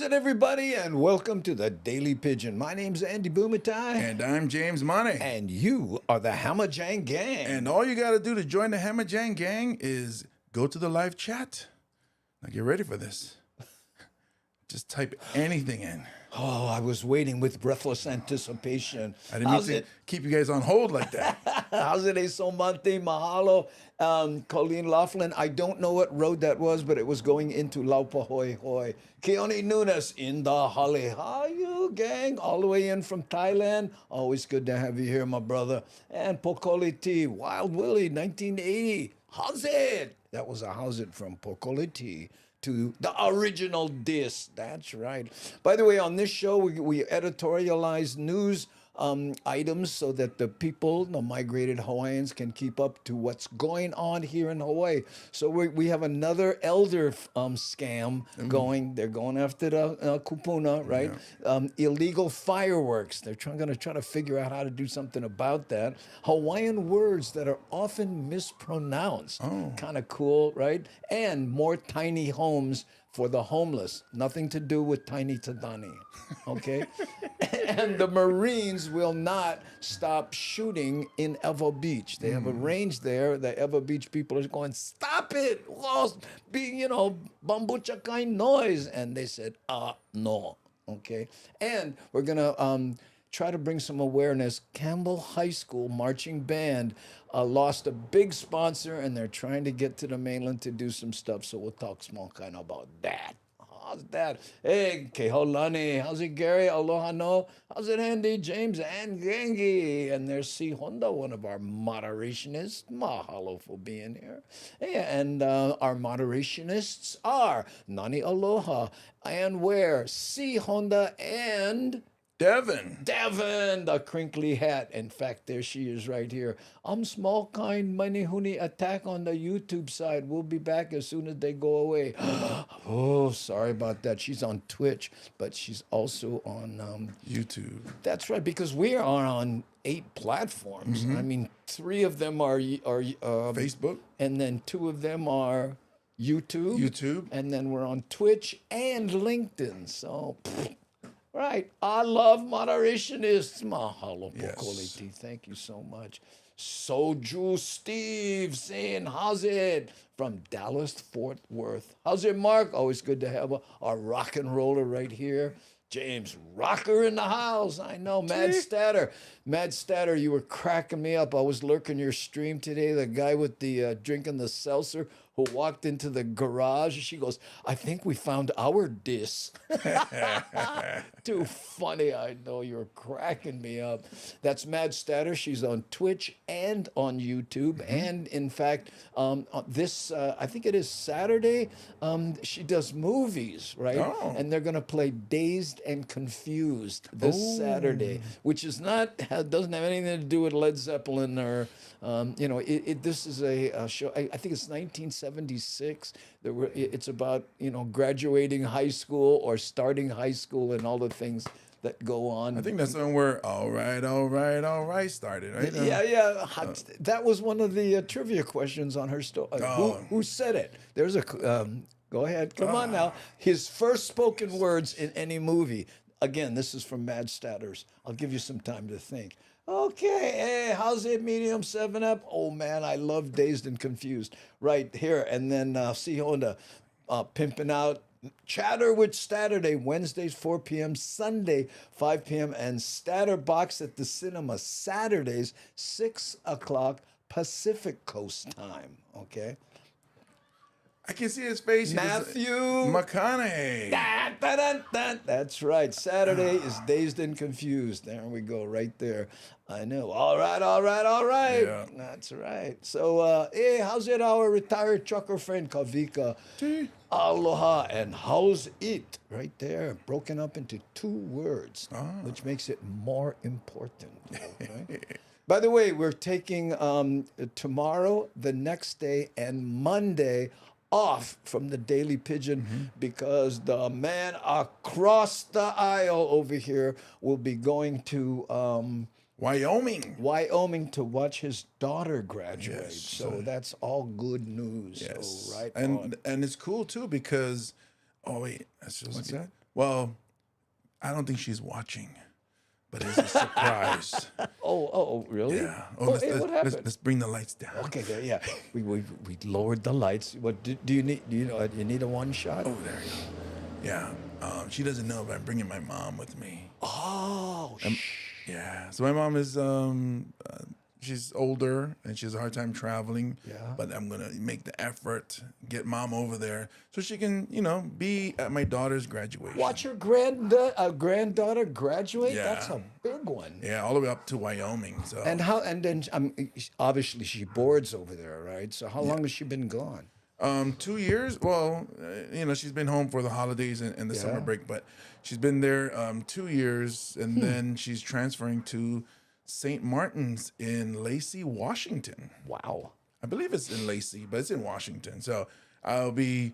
How's it, everybody? And welcome to the Daily Pidgin. My name's Andy Bumatai. And I'm James Money. And you are the Hamajang Gang. And all you got to do to join the Hamajang Gang is go to the live chat. Now get ready for this. Just type anything in. Oh, I was waiting with breathless anticipation. I didn't mean to keep you guys on hold like that. How's it, Somante, Mahalo, Colleen Laughlin? I don't know what road that was, but it was going into Laupa Hoi Hoi. Keone Nunes in the Haole. How you, gang? All the way in from Thailand. Always good to have you here, my brother. And Pokoli T, Wild Willie, 1980. How's it? That was a how's it from Pokoli T to the original disc. That's right. By the way, on this show, we editorialize news items so that the people, the migrated Hawaiians, can keep up to what's going on here in Hawaii. So we have another elder scam going. They're going after the kupuna, right? Yeah. Illegal fireworks. They're going to try to figure out how to do something about that. Hawaiian words that are often mispronounced. Oh. Kind of cool, right? And more tiny homes for the homeless. Nothing to do with Tiny Tadani, okay? And the Marines will not stop shooting in Ewa Beach. They have a range there. The Ewa Beach people are going, stop it! Well, being, bambucha kind noise. And they said, no, okay? And we're gonna try to bring some awareness. Campbell High School marching band lost a big sponsor, and they're trying to get to the mainland to do some stuff. So we'll talk small kind of about that. How's that? Hey, Keholani. How's it, Gary? Aloha no. How's it, Andy? James and Gangi. And there's C. Honda, one of our moderationists. Mahalo for being here. Yeah, and our moderationists are Nani Aloha and where? C. Honda and Devin, the crinkly hat. In fact, there she is right here. I'm small kind manihuni attack on the YouTube side. We'll be back as soon as they go away. Oh, sorry about that. She's on Twitch, but she's also on YouTube. That's right, because we are on 8 platforms. I mean, 3 of them are Facebook, and then 2 of them are YouTube, and then we're on Twitch and LinkedIn. So. Right. I love moderationists. Mahalo, Pokoliti. Yes. Thank you so much. Soju Steve saying, how's it? From Dallas, Fort Worth. How's it, Mark? Always good to have our rock and roller right here. James Rocker in the house. I know. Mad Statter, you were cracking me up. I was lurking your stream today. The guy with the drinking the seltzer who walked into the garage. She goes, I think we found our disc. Too funny. I know. You're cracking me up. That's Mad Statter. She's on Twitch and on YouTube. And in fact, this, I think it is Saturday, she does movies, right? Oh. And they're going to play Dazed and Confused this Saturday, which is doesn't have anything to do with Led Zeppelin or, this is a show, I think it's 1976. It's about, graduating high school or starting high school and all the things that go on. I think that's when we're all right started, right? Yeah. That was one of the trivia questions on her story. Who said it? There's a, go ahead, come on now. His first spoken words in any movie. Again, this is from Mad Statters. I'll give you some time to think. Okay, hey, how's it, Medium 7-Up? Oh, man, I love Dazed and Confused. Right here, and then C. Honda pimping out Chatter with Saturday, Wednesdays, 4 p.m., Sunday, 5 p.m., and Statterbox at the cinema, Saturdays, 6 o'clock Pacific Coast time, okay? I can see his face. Matthew McConaughey. That's right. Saturday is Dazed and Confused. There we go, right there. I know. All right. Yeah. That's right. So, hey, how's it, our retired trucker friend, Kavika? Aloha, and how's it? Right there, broken up into 2 words, which makes it more important. Okay? By the way, we're taking tomorrow, the next day, and Monday off from the Daily Pidgin because the man across the aisle over here will be going to Wyoming to watch his daughter graduate. Yes. So that's all good news. Yes. So, right and it's cool too because what's that? Well, I don't think she's watching, but it's a surprise. Oh, really? Yeah. What happened? Let's bring the lights down. Okay, there, yeah. We lowered the lights. What do you need? You need a one shot? Oh, there you go. Yeah. She doesn't know, but I'm bringing my mom with me. Oh, Yeah. So my mom is she's older and she has a hard time traveling. Yeah. But I'm gonna make the effort, get mom over there so she can, be at my daughter's graduation. watch your granddaughter graduate. Yeah. That's a big one. Yeah, all the way up to Wyoming. So And then obviously she boards over there, right? So how long has she been gone? 2 years. Well, she's been home for the holidays and the summer break, but she's been there 2 years, and then she's transferring to St. Martin's in Lacey, Washington. Wow. I believe it's in Lacey, but it's in Washington. So I'll be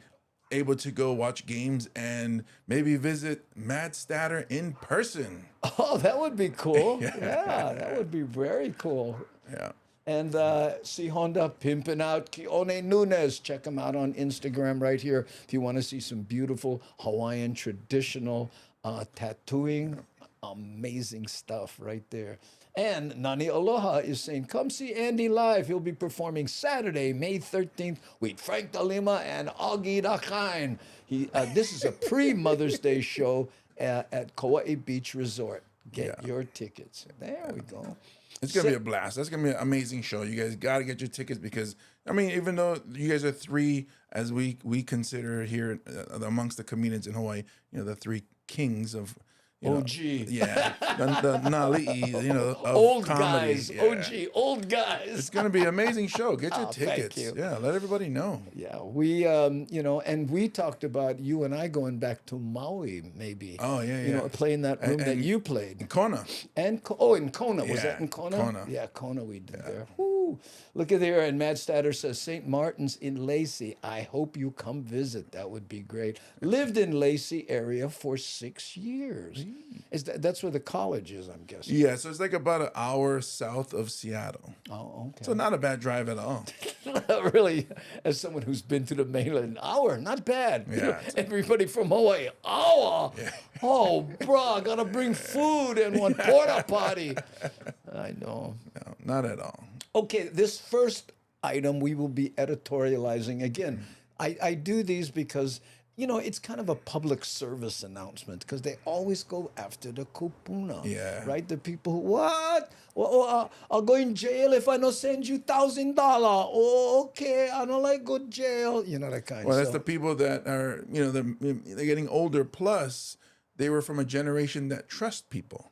able to go watch games and maybe visit Mad Statter in person. Oh, that would be cool. Yeah, that would be very cool. Yeah. And see Honda pimping out Keone Nunes. Check him out on Instagram right here if you want to see some beautiful Hawaiian traditional tattooing. Amazing stuff right there. And Nani Aloha is saying, come see Andy live. He'll be performing Saturday, May 13th with Frank DeLima and Augie Dakain. This is a pre-Mother's Day show at Kauai Beach Resort. Get your tickets. There we go. It's going to be a blast. That's going to be an amazing show. You guys got to get your tickets because, even though you guys are three, as we consider here amongst the comedians in Hawaii, the three kings of OG. Yeah. The Nali'i, of old comedy. guys. Yeah. OG. Old guys. It's going to be an amazing show. Get your Thank tickets. you. Yeah, let everybody know. Yeah, we, and we talked about you and I going back to Maui, maybe. Oh, yeah. Playing that room that you played. Kona. And in Kona. Was that in Kona? Kona. Yeah, Kona we did there. Woo. Look at there. And Mad Statter says, St. Martin's in Lacey. I hope you come visit. That would be great. Lived in Lacey area for 6 years. That's where the college is, I'm guessing. Yeah, so it's like about an hour south of Seattle. Oh, okay. So not a bad drive at all. Really, as someone who's been to the mainland, an hour, not bad. Yeah. Everybody from Hawaii, hour. Yeah. Oh, bro, gotta bring food and one porta potty. I know. No, not at all. Okay, this first item we will be editorializing. Again, I do these because, it's kind of a public service announcement because they always go after the kupuna. Yeah. Right? The people who, what? Well, I'll go in jail if I don't send you $1,000. Oh, okay, I don't like go to jail. That kind Well, of that's the people that are, they're getting older. Plus, they were from a generation that trust people.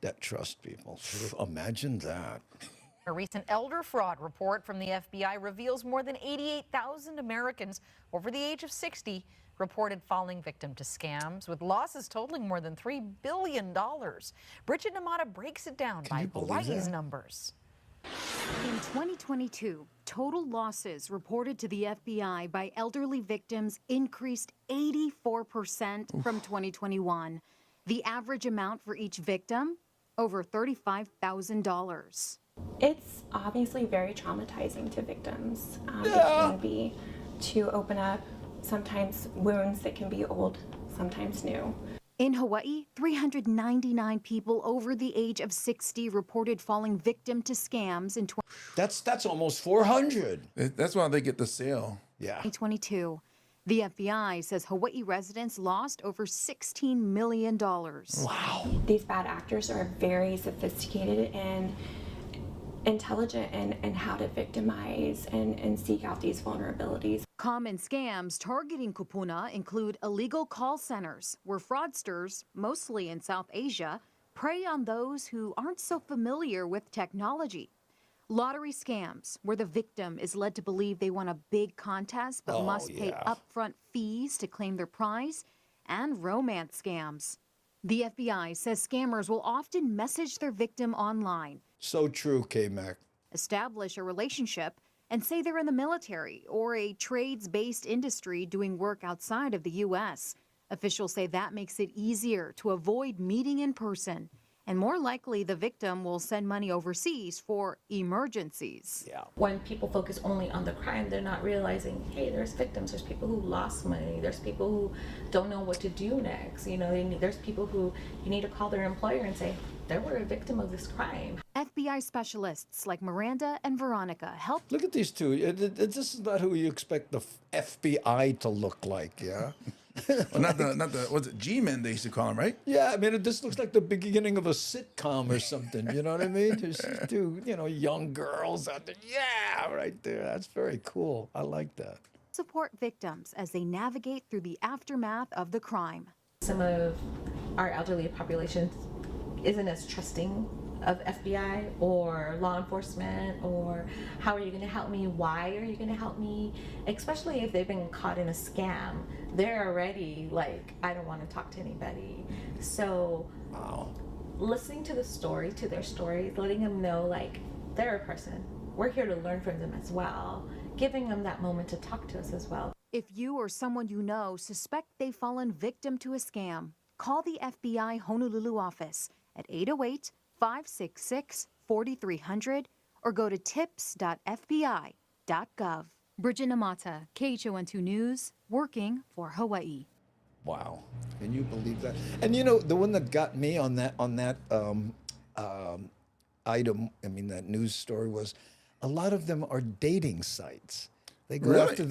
Imagine that. A recent elder fraud report from the FBI reveals more than 88,000 Americans over the age of 60 reported falling victim to scams, with losses totaling more than $3 billion. Bridget Namata breaks it down by Hawaii's numbers. In 2022, total losses reported to the FBI by elderly victims increased 84% from 2021. The average amount for each victim, over $35,000. It's obviously very traumatizing to victims. It can be to open up sometimes wounds that can be old, sometimes new. In Hawaii, 399 people over the age of 60 reported falling victim to scams in That's almost 400. That's why they get the sale. Yeah. 2022. The FBI says Hawaii residents lost over $16 million. Wow. These bad actors are very sophisticated and intelligent in how to victimize and seek out these vulnerabilities. Common scams targeting kupuna include illegal call centers, where fraudsters, mostly in South Asia, prey on those who aren't so familiar with technology. Lottery scams, where the victim is led to believe they won a big contest but must pay upfront fees to claim their prize. And romance scams. The FBI says scammers will often message their victim online. So true, K-Mac. Establish a relationship and say they're in the military or a trades-based industry doing work outside of the U.S. Officials say that makes it easier to avoid meeting in person And more likely, the victim will send money overseas for emergencies. Yeah. When people focus only on the crime, they're not realizing, hey, there's victims, there's people who lost money, there's people who don't know what to do next. You know, there's people who you need to call their employer and say, they were a victim of this crime. FBI specialists like Miranda and Veronica help. Look at these two. This is not who you expect the FBI to look like, yeah? Well, not the what's it, G-men they used to call them, right? Yeah, I mean, this looks like the beginning of a sitcom or something, you know what I mean? There's two, young girls out there. Yeah, right there. That's very cool. I like that. Support victims as they navigate through the aftermath of the crime. Some of our elderly population isn't as trusting of FBI or law enforcement, or how are you going to help me? Why are you going to help me? Especially if they've been caught in a scam, they're already like, I don't want to talk to anybody. So listening to their stories, letting them know like they're a person. We're here to learn from them as well, giving them that moment to talk to us as well. If you or someone you know suspect they've fallen victim to a scam, call the FBI Honolulu office at 808-566-4300 or go to tips.fbi.gov. Bridget Namata, KHON2 News, working for Hawaii. Wow. Can you believe that? And the one that got me on that item, I mean, that news story was a lot of them are dating sites. They go Really? after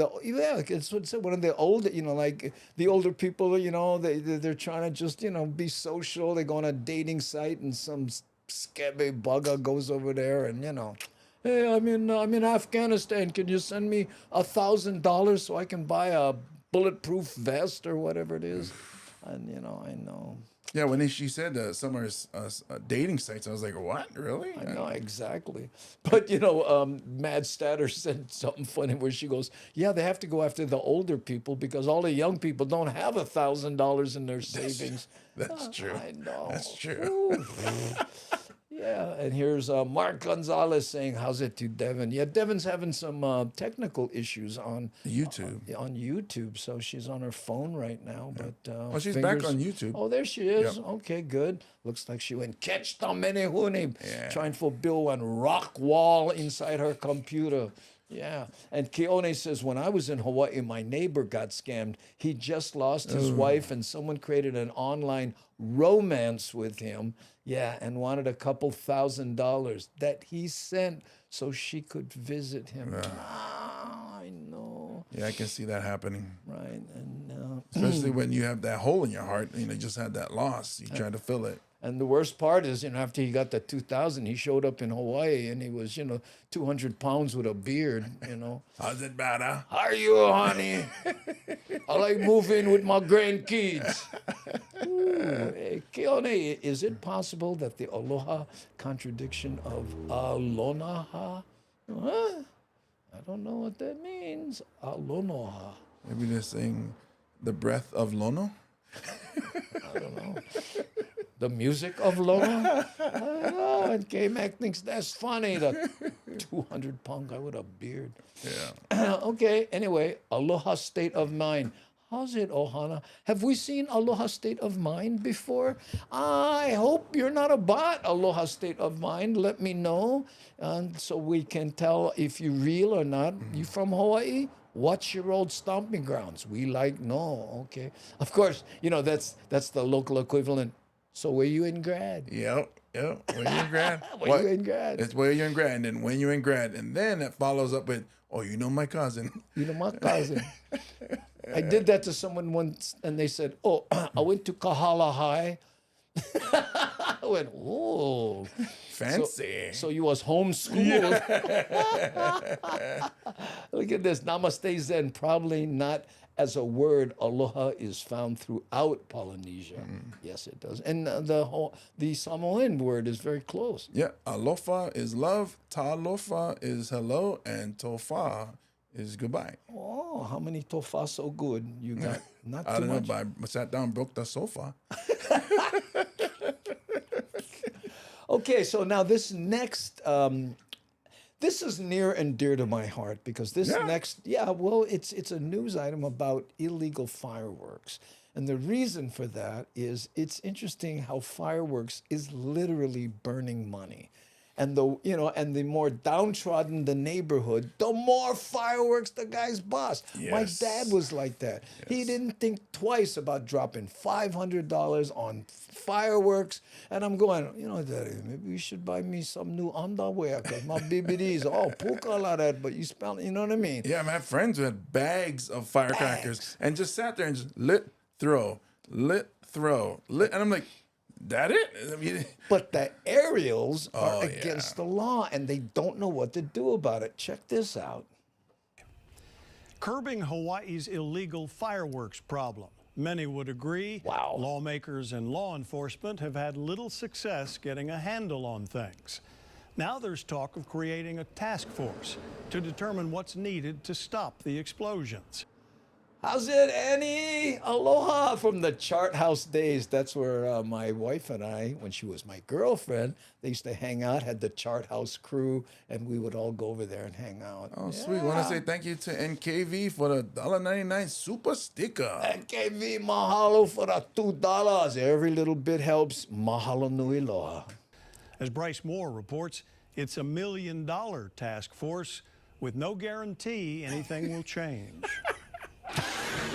it's one of the older, like the older people, they're trying to just, be social. They go on a dating site and some scabby bugger goes over there and, hey, I'm in Afghanistan. Can you send me $1,000 so I can buy a bulletproof vest or whatever it is? And, I know. Yeah, when she said Summer's dating sites, I was like, what? Really? I know, exactly. But, Mad Statter said something funny where she goes, yeah, they have to go after the older people because all the young people don't have $1,000 in their savings. That's true. I know. That's true. Ooh. Yeah, and here's Mark Gonzalez saying, how's it to Devin? Yeah, Devin's having some technical issues on YouTube. On YouTube, so she's on her phone right now. But Oh, she's back on YouTube. Oh, there she is. Yep. Okay, good. Looks like she went catch the many huni, Yeah. trying to build a rock wall inside her computer. Yeah, and Keone says, when I was in Hawaii, my neighbor got scammed. He just lost his wife, and someone created an online romance with him. Yeah, and wanted a couple $1,000 that he sent so she could visit him. I know. Yeah, I can see that happening. Right, and Especially when you have that hole in your heart, you just had that loss. You try to fill it. and the worst part is, after he got the 2,000, he showed up in Hawaii and he was, 200 pounds with a beard, How's it better? How are you, honey? I like moving with my grandkids. Ooh, hey, Keone, is it possible that the Aloha contradiction of Alonaha? Huh? I don't know what that means. Alonoha. Maybe they're saying the breath of Lono? I don't know. The music of Lono? I don't know. And K-Mac thinks that's funny. The 200-pound guy with a beard. Yeah. Okay, anyway, Aloha state of mind. How's it, Ohana? Have we seen Aloha state of mind before? I hope you're not a bot, Aloha state of mind. Let me know so we can tell if you're real or not. You from Hawaii? What's your old stomping grounds? We no. Okay. Of course, that's the local equivalent. So were you in grad? Yep. When you're in grad. Were you in grad? It's where you're in grad, and then when you're in grad. And then it follows up with, my cousin. My cousin. I did that to someone once, and they said, oh, I went to Kauhale High. I went, oh. Fancy. So you was homeschooled. Look at this. Namaste Zen. Probably not as a word. Aloha is found throughout Polynesia. Yes, it does. And the Samoan word is very close. Yeah. Alofa is love. Talofa is hello. And tofa is goodbye. Oh, how many tofa so good you got? Not I too don't know, much. but I sat down, broke the sofa. Okay, so now this next, this is near and dear to my heart because this it's a news item about illegal fireworks. And the reason for that is it's interesting how fireworks is literally burning money. And the more downtrodden the neighborhood, the more fireworks the guys bust. Yes. My dad was like that. He Yes. didn't think twice about dropping $500 on fireworks. And I'm going, Daddy, maybe you should buy me some new underwear because my BBDs all puka like that, but you spell, you know what I mean? Yeah, I had friends who had bags of firecrackers and just sat there and just lit, throw, lit, throw, lit. And I'm like, that it? I mean, But the aerials are Oh, against yeah. the law and they don't know what to do about it. Check this out. Curbing Hawaii's illegal fireworks problem. Many would agree. Wow. Lawmakers and law enforcement have had little success getting a handle on things. Now there's talk of creating a task force to determine what's needed to stop the explosions. How's it, Annie? Aloha from the Chart House days. That's where my wife and I, when she was my girlfriend, they used to hang out, had the Chart House crew, and we would all go over there and hang out. oh, sweet. Want to say thank you to NKV for the $1.99 super sticker. NKV Mahalo for the $2. Every little bit helps. Mahalo nui loa. As Bryce Moore reports, it's $1 million task force with no guarantee anything will change.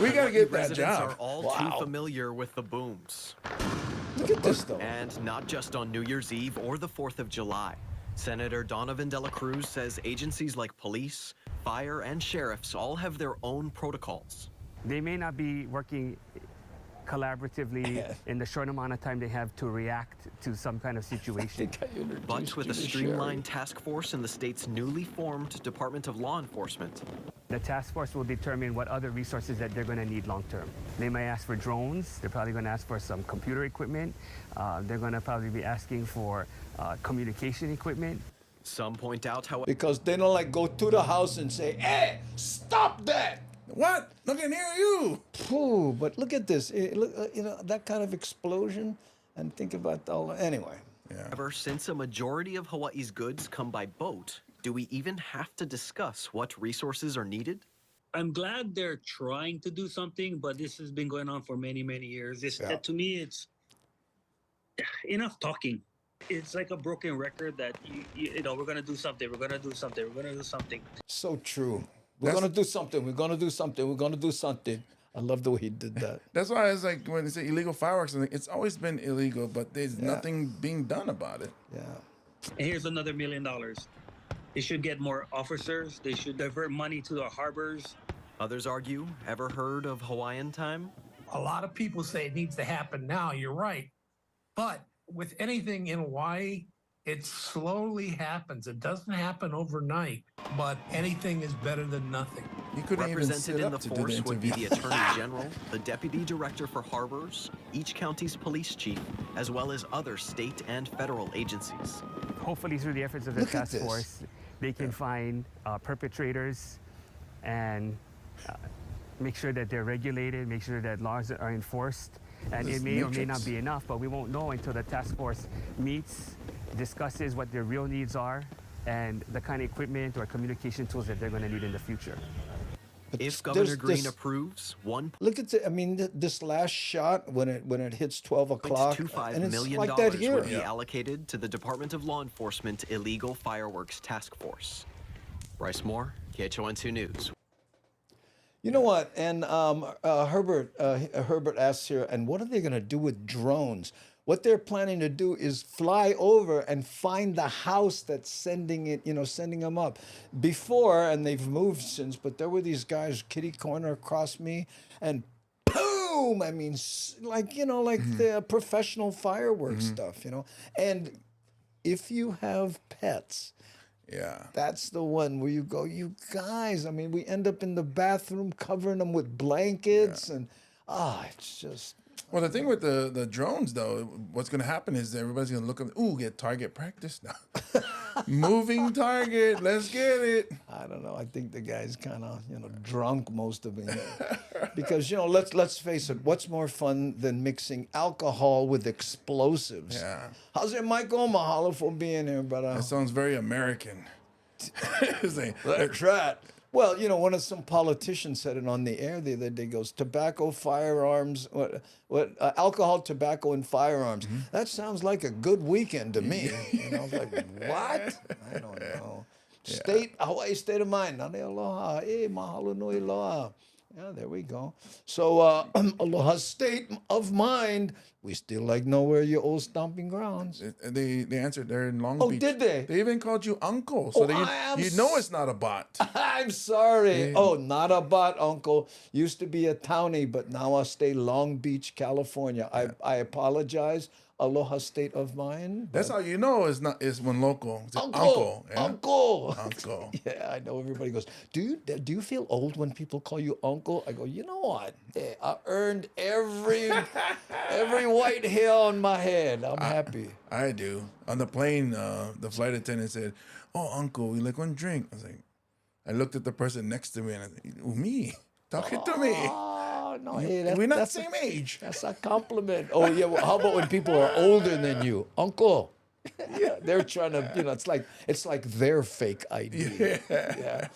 We got to get that Residents job. are all Wow. too familiar with the booms. Look at this, though. And not just on New Year's Eve or the 4th of July. Senator Donovan De La Cruz says agencies like police, fire, and sheriffs all have their own protocols. They may not be working collaboratively in the short amount of time they have to react to some kind of situation. But with a streamlined task force in the state's newly formed Department of Law Enforcement. The task force will determine what other resources that they're going to need long term. They may ask for drones. They're probably going to ask for some computer equipment. They're going to probably be asking for communication equipment. Some point out how Because they don't go to the house and say, hey, stop that. What? Look at near you. Phew, but look at this. Look, that kind of explosion. And think about all. Anyway. ever since a majority of Hawaii's goods come by boat, do we even have to discuss what resources are needed? I'm glad they're trying to do something, but this has been going on for many, many years. To me, it's enough talking. It's like a broken record that, we're going to do something, we're going to do something, we're going to do something. So true. We're going to do something. We're going to do something. We're going to do something. I love the way he did that. That's why it's like when they say illegal fireworks, it's always been illegal, but there's nothing being done about it. Yeah. And here's another $1 million. They should get more officers. They should divert money to the harbors. Others argue, ever heard of Hawaiian time? A lot of people say it needs to happen now. You're right. But with anything in Hawaii, it slowly happens. It doesn't happen overnight, but anything is better than nothing. You couldn't even Represented sit in up the to do the force would be interview. the Attorney General, the Deputy Director for Harbors, each county's police chief, as well as other state and federal agencies. Hopefully through the efforts of the Look at task this. force, they can find perpetrators and make sure that they're regulated, make sure that laws are enforced. And This it may or may matrix. not be enough, but we won't know until the task force meets, discusses what their real needs are, and the kind of equipment or communication tools that they're going to need in the future. But If there's Governor Green this- approves, Look at this last shot when it hits 12 o'clock, $1.25 and it's million like that here. would be allocated to the Department of Law Enforcement Illegal Fireworks Task Force. Bryce Moore, KHON2 News. You know what? And Herbert asks here, and what are they going to do with drones? What they're planning to do is fly over and find the house that's sending them up. Before, and they've moved since, but there were these guys kitty corner across me, and boom! I mean, the professional fireworks stuff, And if you have pets, that's the one where you go, you guys. I mean, we end up in the bathroom covering them with blankets, and it's just. Well, the thing with the drones, though, what's going to happen is everybody's going to look up, get target practice now. Moving target, let's get it. I don't know. I think the guy's kind of, drunk most of it. Because, let's face it, what's more fun than mixing alcohol with explosives? Yeah. How's it, Michael? Mahalo for being here, brother. That sounds very American. It's like, That's right. Well, you know, one of some politicians said it on the air the other day. Goes tobacco, firearms, alcohol, tobacco, and firearms. That sounds like a good weekend to me. And I was like, what? I don't know. Hawaii state of mind. Nane aloha, mahalo nui aloha. Yeah, there we go. So, aloha state of mind. We still know where your old stomping grounds. They answered they're in Long Oh, Beach. did they? They even called you uncle, so you know it's not a bot. I'm sorry. Oh, not a bot, uncle. Used to be a townie, but now I stay Long Beach, California. I apologize. Aloha state of mind. That's how you know it's when local. It's Uncle. yeah? Uncle. Uncle. Yeah, I know everybody goes, do you feel old when people call you uncle? I go, you know what? Hey, I earned every white hair on my head. I'm happy. I do. On the plane, the flight attendant said, "Oh, uncle, you like one drink?" I looked at the person next to me and I said, me? Talking to me. No, hey, we're not the same age. That's a compliment. Oh yeah. Well, how about when people are older than you, uncle? Yeah, they're trying to. It's like their fake ID. Yeah.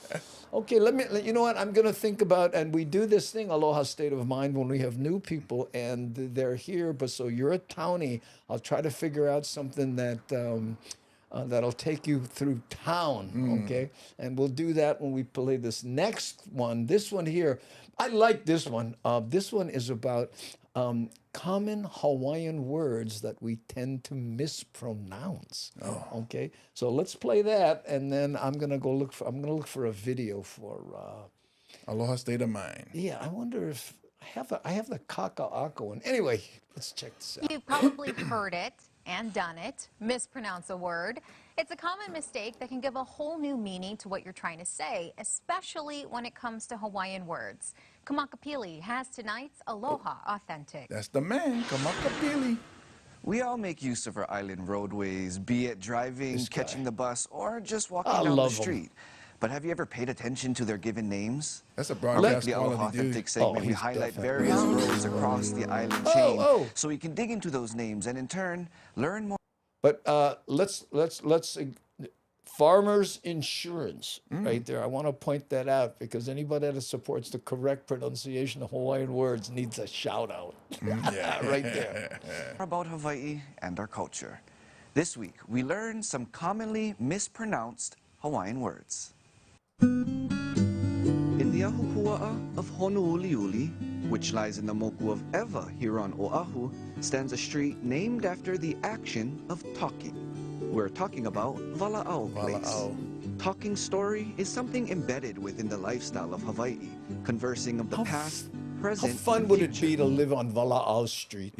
Okay, you know what? I'm gonna think about, and we do this thing, Aloha State of Mind, when we have new people and they're here. But so you're a townie. I'll try to figure out something that. That'll take you through town, okay? And we'll do that when we play this next one. This one here, I like this one. This one is about common Hawaiian words that we tend to mispronounce. Oh. Okay, so let's play that, and then I'm gonna look for a video for Aloha State of Mind. Yeah, I wonder if I have the Kaka'ako one. Anyway, let's check this out. You've probably heard it and done it, mispronounce a word. It's a common mistake that can give a whole new meaning to what you're trying to say, especially when it comes to Hawaiian words. Kamakapili has tonight's Aloha Authentic. That's the man, Kamakapili. We all make use of our island roadways, be it driving, catching the bus, or just walking I down the love 'em. street. But have you ever paid attention to their given names? That's a broadcast the Aloha quality dude. Authentic segment, we he's highlight definitely- various roads across the island chain, so we can dig into those names and in turn learn more. But let's Farmers Insurance right there. I want to point that out because anybody that supports the correct pronunciation of Hawaiian words needs a shout out. Yeah, right there. About Hawaii and our culture. This week, we learn some commonly mispronounced Hawaiian words. In the Ahupua'a of Honolulu, which lies in the moku of Ewa here on Oahu, stands a street named after the action of talking. We're talking about Vala'au Place. Talking story is something embedded within the lifestyle of Hawaii, conversing of the past, present, How fun and would it future. be to live on Vala'au Street?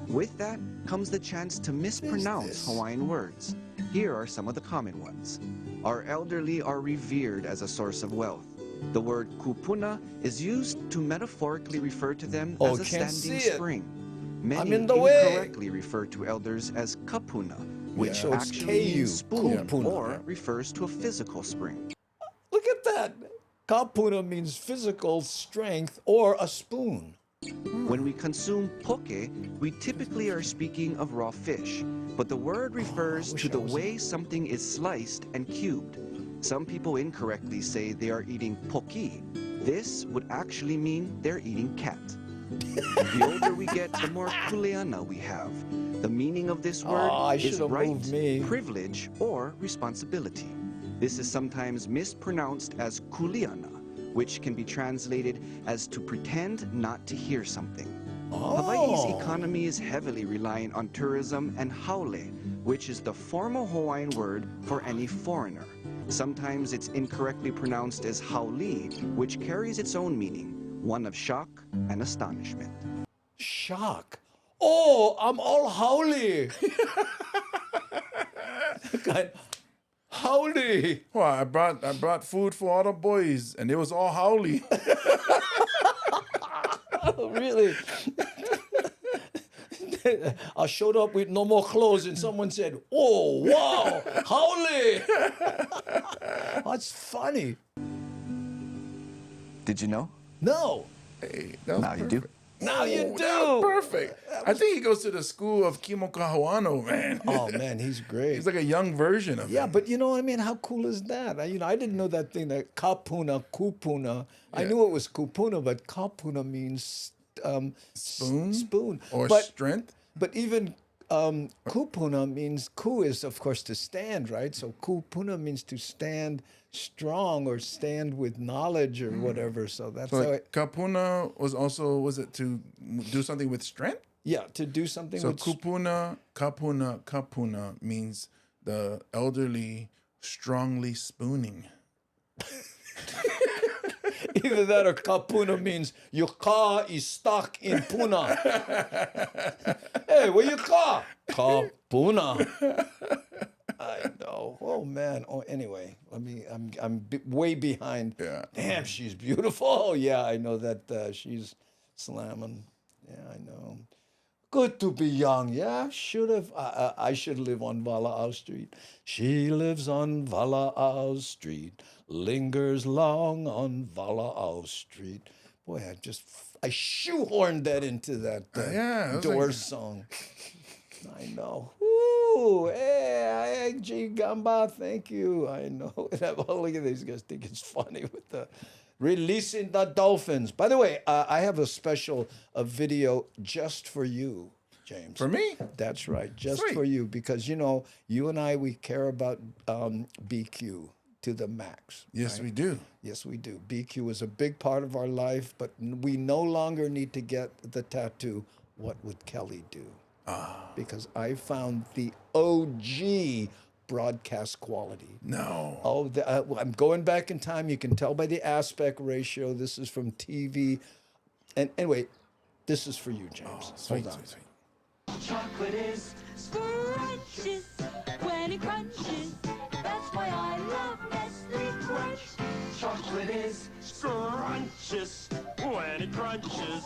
With that comes the chance to mispronounce Hawaiian words. Here are some of the common ones. Our elderly are revered as a source of wealth. The word kupuna is used to metaphorically refer to them as a can't standing see it. spring. I'm Many in the way. incorrectly refer to elders as kapuna, which so it's actually KU, means spoon kupuna. or refers to a physical spring. Look at that. Kapuna means physical strength or a spoon. When we consume poke, we typically are speaking of raw fish, but the word refers to the way something is sliced and cubed. Some people incorrectly say they are eating poki. This would actually mean they're eating cat. The older we get, the more kuleana we have. The meaning of this word is should've right, moved me. privilege, or responsibility. This is sometimes mispronounced as kuleana, which can be translated as to pretend not to hear something. Hawaii's economy is heavily reliant on tourism and haole, which is the formal Hawaiian word for any foreigner. Sometimes it's incorrectly pronounced as hauli, which carries its own meaning, one of shock and astonishment. Shock. Oh, I'm all Haole. Haole. Well, I brought food for all the boys, and it was all Hauli. Really? I showed up with no more clothes, and someone said, "Oh, wow, Haole." That's funny. Did you know? No. Hey, that was Now you perfect. do. Now you Oh, do. that was perfect. I think he goes to the school of Kimo Kahuano, man. Oh man, he's great. He's like a young version of Yeah, him. but you know what I mean? How cool is that? I didn't know that thing, that kapuna, kupuna. I knew it was kupuna, but kapuna means Spoon? spoon. Or but, strength? But even kupuna means ku is, of course, to stand, right? So kupuna means to stand strong or stand with knowledge or whatever. So that's So how like, kapuna was it to do something with strength? yeah, to do something So with kapuna means the elderly strongly spooning. either that or kapuna means your car is stuck in puna. Hey, where your car? Kapuna. I know. Oh man. Oh, anyway, I'm way behind. Yeah. Damn, she's beautiful. Oh yeah, I know that she's slamming. Yeah, I know. Good to be young. Yeah, should have. I should live on Vala'au Street. She lives on Vala'au Street, lingers long on Vala'au Street. Boy, I shoehorned that into that yeah, it was Doors like- song. I know. Woo! Hey, G Gamba, thank you. I know. Look at these guys think it's funny with the releasing the dolphins. By the way, I have a special video just for you, James. For me? That's right, just Sweet. for you, because you and I, we care about BQ to the max. Yes, right? we do. Yes, we do. BQ is a big part of our life, but we no longer need to get the tattoo. What would Kelly do? Because I found the OG broadcast quality. No. Oh, I'm going back in time. You can tell by the aspect ratio. This is from TV. And anyway, this is for you, James. Sweet, Hold on. sweet, sweet. Chocolate is scrumptious when it crunches. That's why I love Nestle Crunch. Chocolate is scrumptious when it crunches.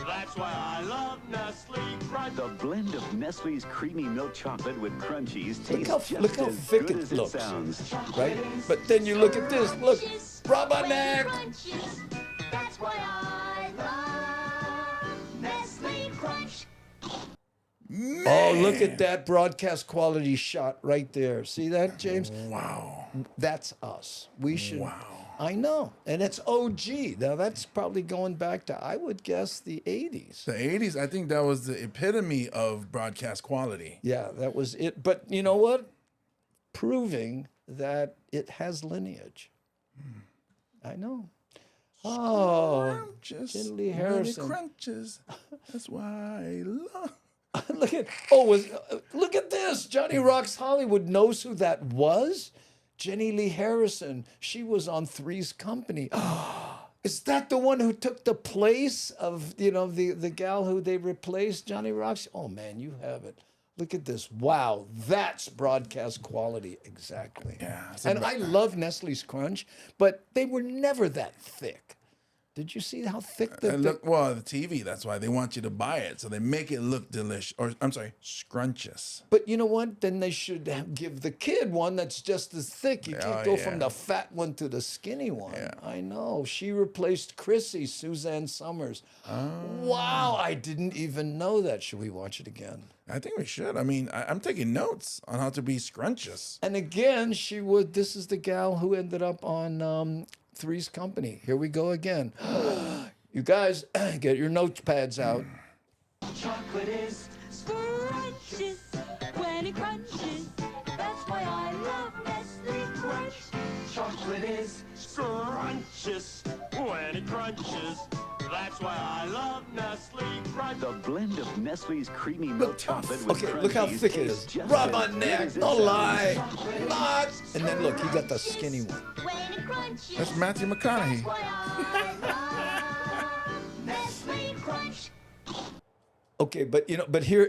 That's why I love Nestle Crunch. The blend of Nestle's creamy milk chocolate with crunchies tastes Look how just as thick good it as looks, it sounds. right? But then you look at this. Look, rubberneck. That's why I love Nestle Crunch. Oh, look at that broadcast quality shot right there. See that, James? Wow. That's us. We should. Wow. I know. And it's OG. Now, that's probably going back to, I would guess, the 80s. The 80s, I think that was the epitome of broadcast quality. Yeah, that was it. But you know what? Proving that it has lineage. I know. Oh, Just Ginley when it Harrison. crunches. That's why I love. Look at this. Johnny Rocks Hollywood knows who that was. Jenny Lee Harrison. She was on Three's Company. Is that the one who took the place of, the gal who they replaced, Johnny Rocks? Oh man, you have it. Look at this. Wow, that's broadcast quality. Exactly. Yeah. And I love Nestle's Crunch, but they were never that thick. Did you see how thick the the TV, that's why they want you to buy it. So they make it look delicious. Or, I'm sorry, scrumptious. But you know what? Then they should give the kid one that's just as thick. You can't go from the fat one to the skinny one. Yeah. I know. She replaced Chrissy, Suzanne Summers. Wow, I didn't even know that. Should we watch it again? I think we should. I mean, I'm taking notes on how to be scrumptious. And again, this is the gal who ended up on Three's Company. Here we go again. You guys, get your notepads out. Chocolate is scrumptious when it crunches. That's why I love Nestle Crunch. Chocolate is scrumptious when it crunches. That's why I love Nestle Crunch. The blend of Nestle's creamy milk chocolate with Okay, look how crunchies thick it tastes is. just as Rubberneck, good as it no sounds. lie. Not. And then look, he got the skinny one. When it crunches. That's Matthew McConaughey. That's why I love Nestle Crunch. Okay, but here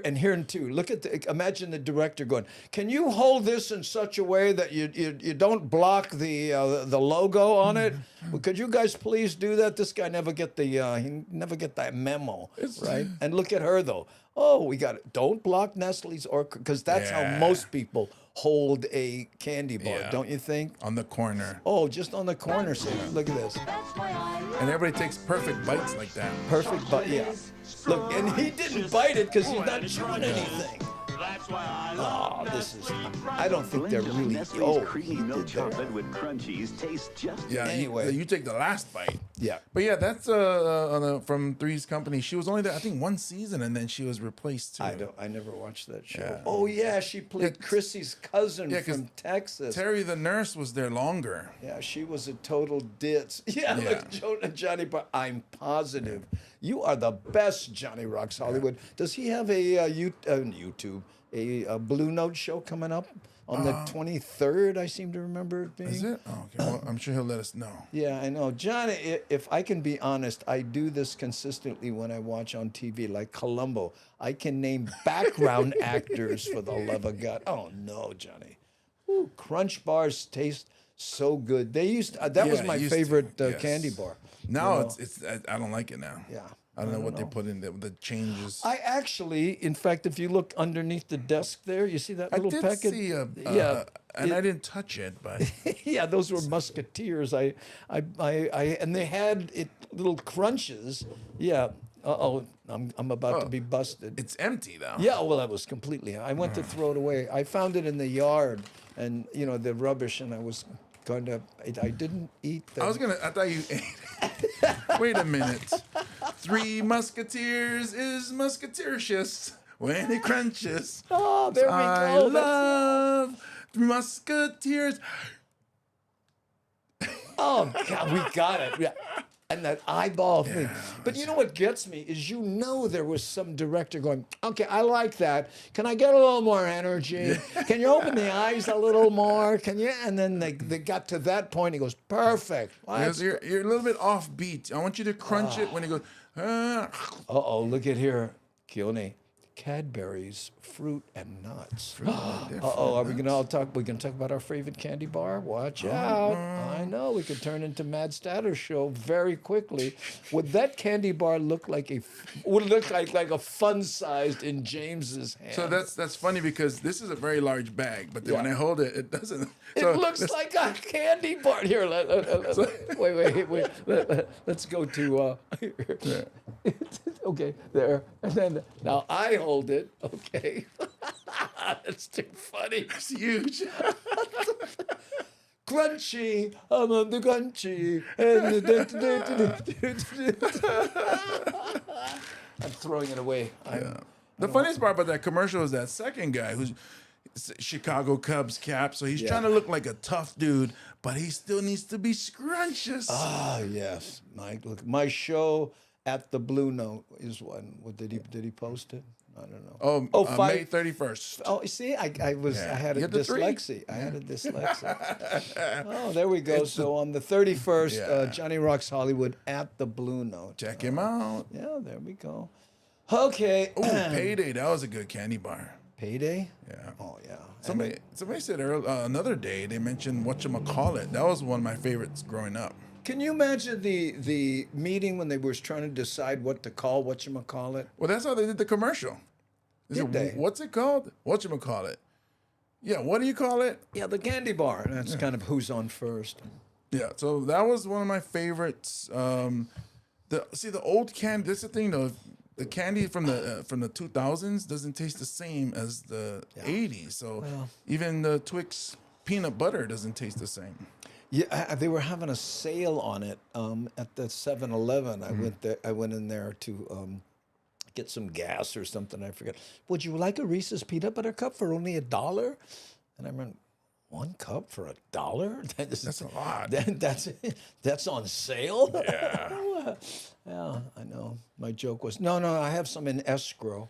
too. Look at imagine the director going, "Can you hold this in such a way that you don't block the logo on it? Well, could you guys please do that?" This guy never get that memo, right? And look at her though. Oh, we got it. Don't block Nestle's because that's how most people hold a candy bar, don't you think? On the corner. Oh, just on the corner. See, look at this. And everybody takes perfect bites like that. Perfect bite, yeah. Look, and he didn't bite it because he's not chewing anything. Oh, this is. I don't think they're really. Oh, creamy milk chocolate with crunchies tastes just. Yeah. Anyway. You take the last bite. Yeah. But yeah, that's from Three's Company. She was only there, I think, one season, and then she was replaced too. I never watched that show. Yeah. Oh yeah, she played Chrissy's cousin from Texas. Terry the nurse was there longer. Yeah, she was a total ditz. Yeah, look, Johnny, I'm positive you are the best, Johnny Rocks Hollywood. Does he have a YouTube, a Blue Note show coming up on the 23rd? I seem to remember it being. Is it? Oh, okay. Well, I'm sure he'll let us know. Yeah, I know. Johnny, if I can be honest, I do this consistently when I watch on TV, like Columbo. I can name background actors for the love of God. Oh, no, Johnny. Ooh, Crunch bars taste so good. They used that was my favorite candy bar. Now it's I don't like it now. Yeah. I don't know what they put in there, the changes. I actually, in fact, if you look underneath the desk there, you see that little packet? I did see I didn't touch it, but yeah, those were Musketeers. I and they had little crunches. Yeah. I'm about to be busted. It's empty though. Yeah, well, that was completely. I went to throw it away. I found it in the yard, and the rubbish, and I was going to. I didn't eat them. I thought you ate. Wait a minute. Three Musketeers is Musketeercious when it crunches. Oh, there we go. I love Three Musketeers. Oh God, we got it. Yeah. And that eyeball thing. But you know what gets me is there was some director going, okay, I like that. Can I get a little more energy? Can you open the eyes a little more? Can you? And then they got to that point. He goes, perfect. Yes, you're a little bit off beat. I want you to crunch it when he goes. Uh-oh, look at here, Keone. Cadbury's fruit and nuts. Are we gonna talk about our favorite candy bar? Watch out! I know we could turn into Mad Statter show very quickly. Would that candy bar look like a fun-sized in James's hand? So that's funny because this is a very large bag, but then when I hold it, it doesn't. It looks like a candy bar. Here, wait. Let's go to. Okay, there, and then now I hold it. Okay, that's too funny. It's huge. Crunchy, I'm on the crunchy. I'm throwing it away. The funniest part about that commercial is that second guy who's Chicago Cubs cap, so he's trying to look like a tough dude, but he still needs to be scrumptious. Ah, yes, Mike. Look, my show at the Blue Note is one. What did he post it? I don't know. May 31st. Oh, see, I had a dyslexia. I had a dyslexia. Oh, there we go. So on the 31st, Johnny Rocks Hollywood at the Blue Note. Check him out. Yeah, there we go. Okay. Oh, Payday. That was a good candy bar. Payday? Yeah. Oh, yeah. Somebody said another day they mentioned whatchamacallit. That was one of my favorites growing up. Can you imagine the meeting when they were trying to decide what to call whatchamacallit? Well, that's how they did the commercial. Did they? What's it called? Whatchamacallit. Yeah, what do you call it? Yeah, the candy bar. That's kind of who's on first. Yeah, so that was one of my favorites. The old candy. That's the thing, though. The candy from the 2000s doesn't taste the same as the 80s. So even the Twix peanut butter doesn't taste the same. Yeah, they were having a sale on it at the 7-Eleven. I went in there to get some gas or something. I forget. Would you like a Reese's peanut butter cup for only $1? And I went, 1 cup for $1? That's a lot. That's on sale. Yeah. Yeah, I know. My joke was, no, I have some in escrow.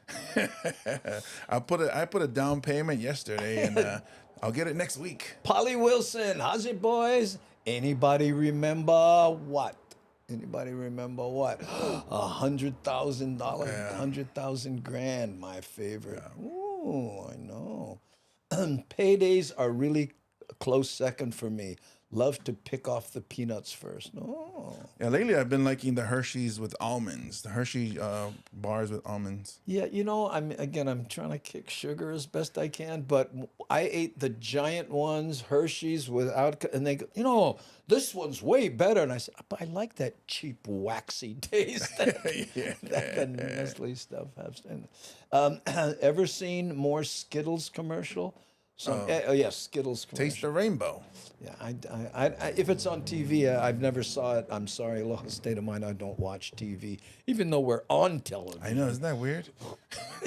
I put a down payment yesterday, and I'll get it next week. Polly Wilson, how's it, boys? Anybody remember what? $100,000, 100,000 grand, my favorite. Yeah. Ooh, I know. Paydays are really a close second for me. Love to pick off the peanuts first. Oh. Yeah, lately I've been liking the Hershey's with almonds. The Hershey bars with almonds. Yeah, you know, I'm trying to kick sugar as best I can, but I ate the giant ones, Hershey's without, and they go, you know, this one's way better. And I said, but I like that cheap, waxy taste that the Nestle stuff has. Ever seen more Skittles commercial? Yes, Skittles commercial. Taste the rainbow. Yeah, I if it's on TV, I've never saw it. I'm sorry, Aloha State of Mind, I don't watch TV, even though we're on television. I know, isn't that weird?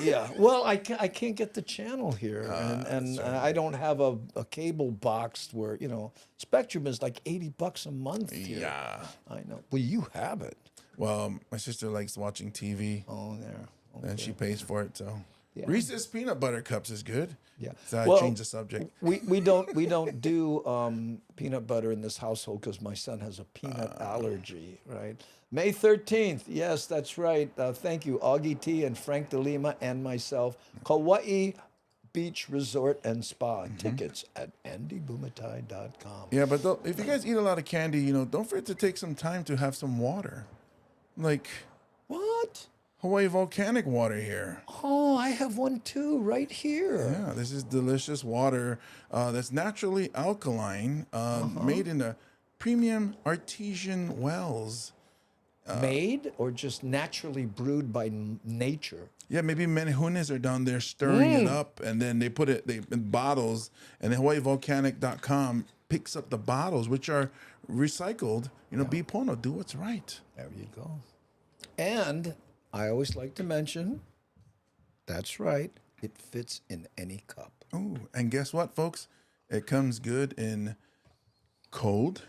Yeah, well, I can't get the channel here, and I don't have a cable box where, you know, Spectrum is like $80 a month here. Yeah. I know. Well, you have it. Well, my sister likes watching TV. Oh, there. Okay. And she pays for it, so. Yeah. Reese's peanut butter cups is good. Yeah. So I changed the subject. We don't do peanut butter in this household because my son has a peanut allergy, right? May 13th. Yes, that's right. Thank you, Augie T and Frank De Lima and myself. Kauai Beach Resort and Spa. Tickets at andybumatai.com. Yeah, but if you guys eat a lot of candy, you know, don't forget to take some time to have some water. Like. What? Hawaii volcanic water here. Oh, I have one too, right here. Yeah, this is delicious water that's naturally alkaline, made in a premium artesian wells. Made or just naturally brewed by nature? Yeah, maybe menehunes are down there stirring it up, and then they put it in bottles, and then HawaiiVolcanic.com picks up the bottles, which are recycled. You know, Be Pono, do what's right. There you go. And I always like to mention, that's right, it fits in any cup. Oh, and guess what, folks? It comes good in cold,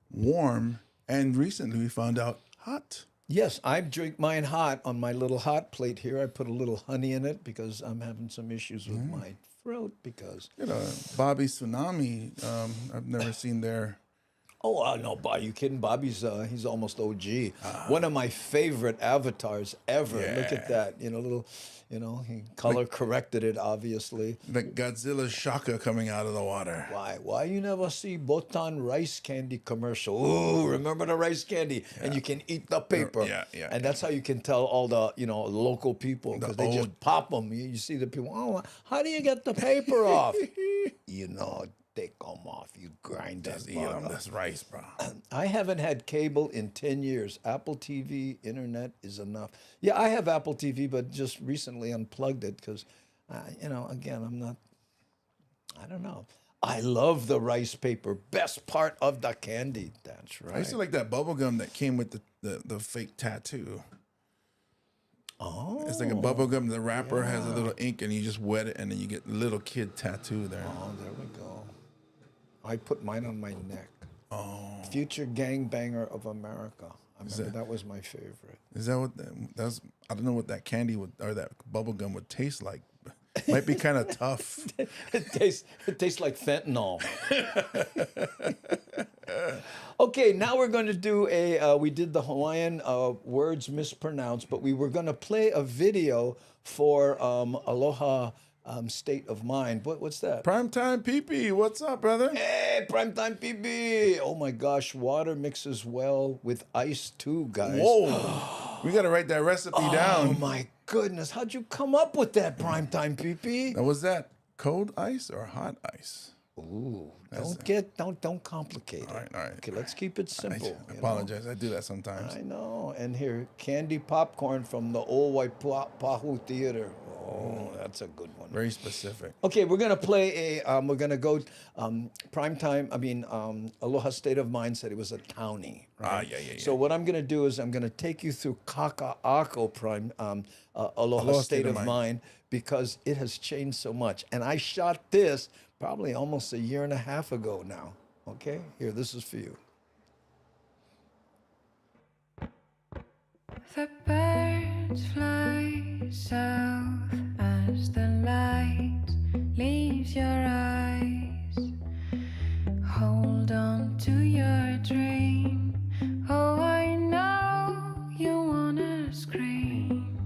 warm, and recently we found out hot. Yes, I drink mine hot on my little hot plate here. I put a little honey in it because I'm having some issues with my throat because... You know, Bobby Tsunami, I've never seen their... Oh, no, are you kidding? Bobby's, he's almost OG. One of my favorite avatars ever. Yeah. Look at that. You know, little, you know, he color corrected it, obviously. The Godzilla Shaka coming out of the water. Why you never see Botan rice candy commercial? Ooh, remember the rice candy? Yeah. And you can eat the paper. Yeah. And that's how you can tell all the, you know, local people because they just pop them. You see the people, oh, how do you get the paper off? You know, take them off. You grind them. Just eat them. That's rice, bro. I haven't had cable in 10 years. Apple TV, internet is enough. Yeah, I have Apple TV, but just recently unplugged it because, you know, again, I don't know. I love the rice paper. Best part of the candy. That's right. I used to like that bubble gum that came with the fake tattoo. Oh. It's like a bubble gum. The wrapper has a little ink, and you just wet it, and then you get little kid tattoo there. Oh, there we go. I put mine on my neck. Oh. Future Gangbanger of America. I remember that was my favorite. Is that what that's? I don't know what that candy would or that bubble gum would taste like. Might be kind of tough. It tastes like fentanyl. Okay, now we're going to do we did the Hawaiian words mispronounced, but we were going to play a video for Aloha State of Mind. What's that? Primetime Pee-Pee. What's up, brother? Hey, Primetime Pee-Pee. Oh my gosh, water mixes well with ice too, guys. Whoa. We got to write that recipe down. Oh my goodness, how'd you come up with that, Primetime Pee-Pee? Now, was that cold ice or hot ice? Ooh, don't complicate it. All right. Okay, let's keep it simple. I apologize. I do that sometimes. I know. And here, candy popcorn from the old Waipahu Theater. Oh, that's a good one. Very specific. Okay, we're gonna play we're gonna go Aloha State of Mind said it was a townie. Right? Yeah. So what I'm gonna do is I'm gonna take you through Kaka'ako Aloha State of Mind because it has changed so much. And I shot this probably almost a year and a half ago now. Okay, here, this is for you. The birds fly south as the light leaves your eyes. Hold on to your dream. Oh, I know you wanna scream.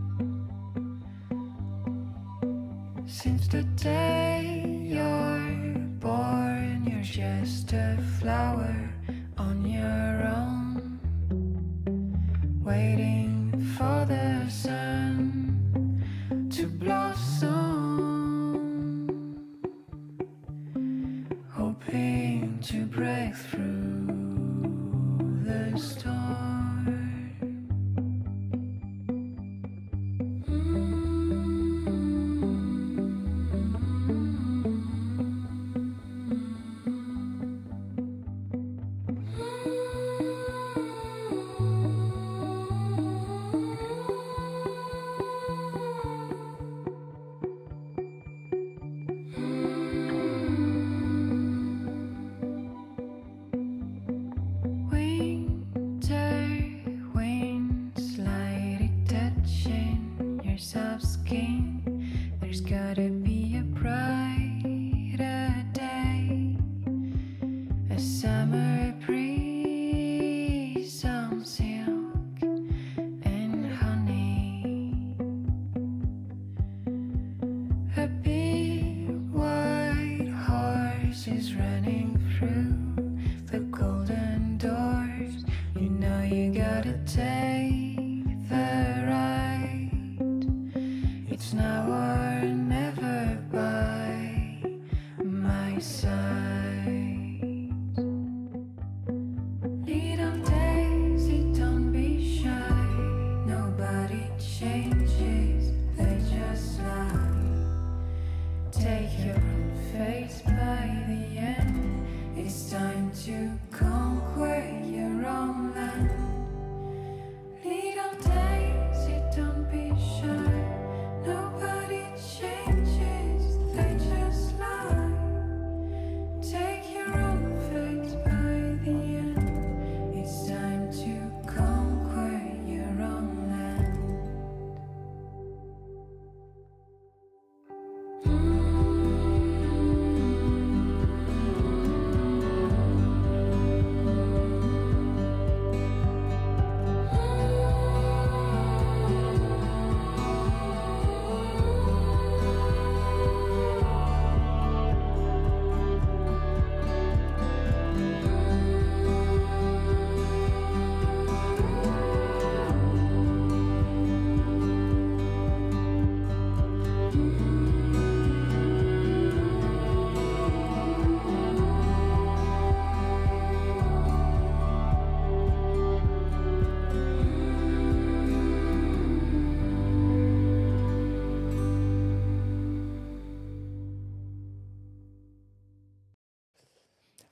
Since the day you're born, you're just a flower on your own, waiting for the sun to blossom, hoping to break through the storm.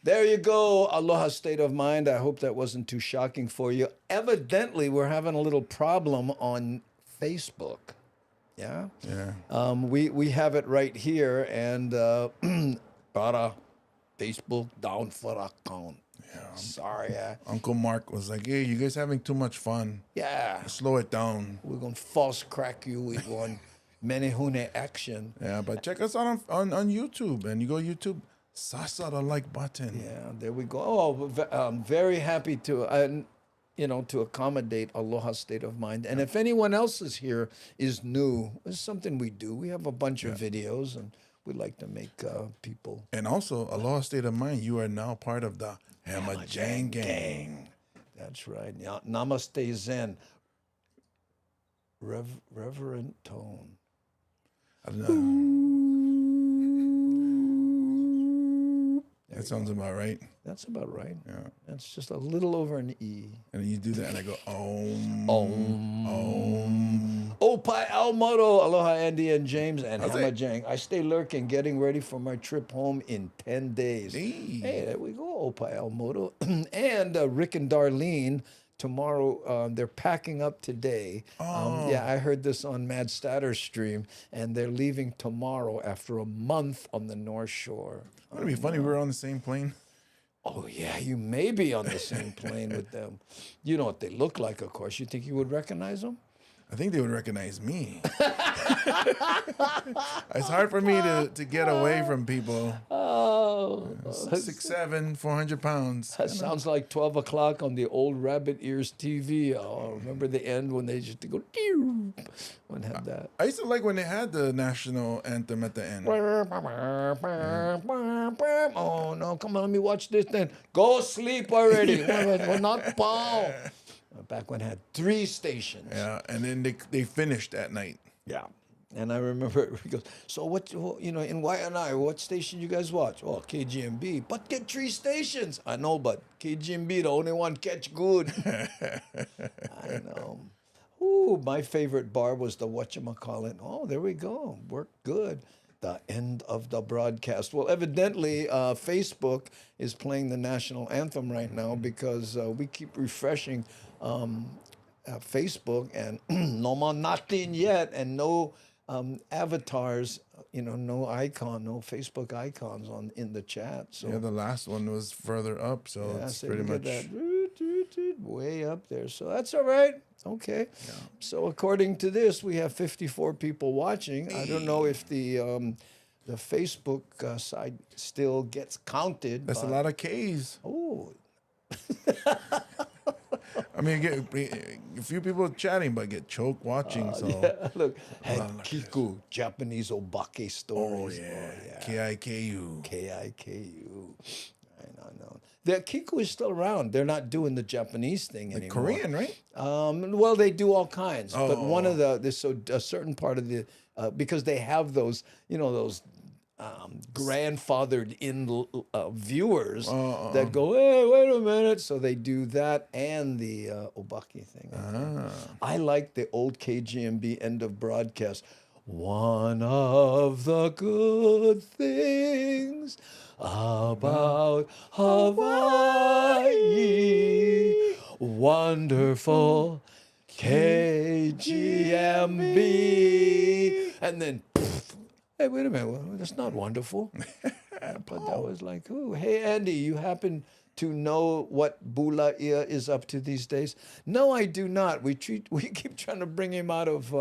There you go, Aloha State of Mind. I hope that wasn't too shocking for you. Evidently, we're having a little problem on Facebook. Yeah? Yeah. We have it right here, and para Facebook down for account. Yeah. Sorry. Uncle Mark was like, hey, you guys having too much fun. Yeah. Slow it down. We're going to false crack you with one menehune action. Yeah, but check us out on YouTube, and you go YouTube. Sasa the like button. Yeah, there we go. Oh, I'm very happy to, to accommodate Aloha State of Mind. And if anyone else is new, it's something we do. We have a bunch of videos, and we like to make people. And also, Aloha State of Mind, you are now part of the Hamajang Gang. That's right. Namaste Zen. Reverent tone. I don't know. That sounds about right. That's about right. Yeah. That's just a little over an E. And you do that, and I go, Om. Opai Almoto. Aloha, Andy and James and How's Hamajang. I stay lurking, getting ready for my trip home in 10 days. Hey, there we go, Opai Almoto. And Rick and Darlene, tomorrow, they're packing up today. Yeah, I heard this on Mad Statter stream, and they're leaving tomorrow after a month on the North Shore. Wouldn't it be funny we're on the same plane? Oh, yeah, you may be on the same plane with them. You know what they look like, of course. You think you would recognize them? I think they would recognize me. It's hard for me to get away from people. Oh, 6'7", 400 pounds. that sounds like 12 o'clock on the old Rabbit Ears TV. Oh, remember the end when they used to go, when they had that. I used to like when they had the national anthem at the end. Oh, no, come on, let me watch this then. Go sleep already. We're not Paul. Back when it had 3 stations. Yeah, and then they finished at night. Yeah. And I remember he goes, so what, in Waianae, what station you guys watch? Oh, KGMB. But get 3 stations. I know, but KGMB, the only one catch good. I know. Ooh, my favorite bar was the whatchamacallit. Oh, there we go. Worked good. The end of the broadcast. Well, evidently, Facebook is playing the national anthem right now because we keep refreshing Facebook and no more nothing yet, and no avatars, no icon, no Facebook icons in the chat. So yeah, the last one was further up, so it's so pretty you much get that way up there. So that's all right. Okay. Yeah. So according to this, we have 54 people watching. I don't know if the Facebook side still gets counted. That's a lot of Ks. Oh. I mean, get a few people chatting, but get choked watching. So yeah, look, Kiku, Japanese obake stories. Oh yeah, K-I-K-U. K-I-K-U. I know. The Kiku is still around. They're not doing the Japanese thing anymore. Korean, right? Well, they do all kinds, but one of a certain part of the because they have those, those grandfathered in viewers that go, hey, wait a minute. So they do that and the obake thing. I like the old KGMB end of broadcast. One of the good things about Hawaii, wonderful KGMB. And then, hey, wait a minute, well, that's not wonderful. But that was like, ooh, hey, Andy, you happen to know what Bula Ia is up to these days? No, I do not. We keep trying to bring him out of,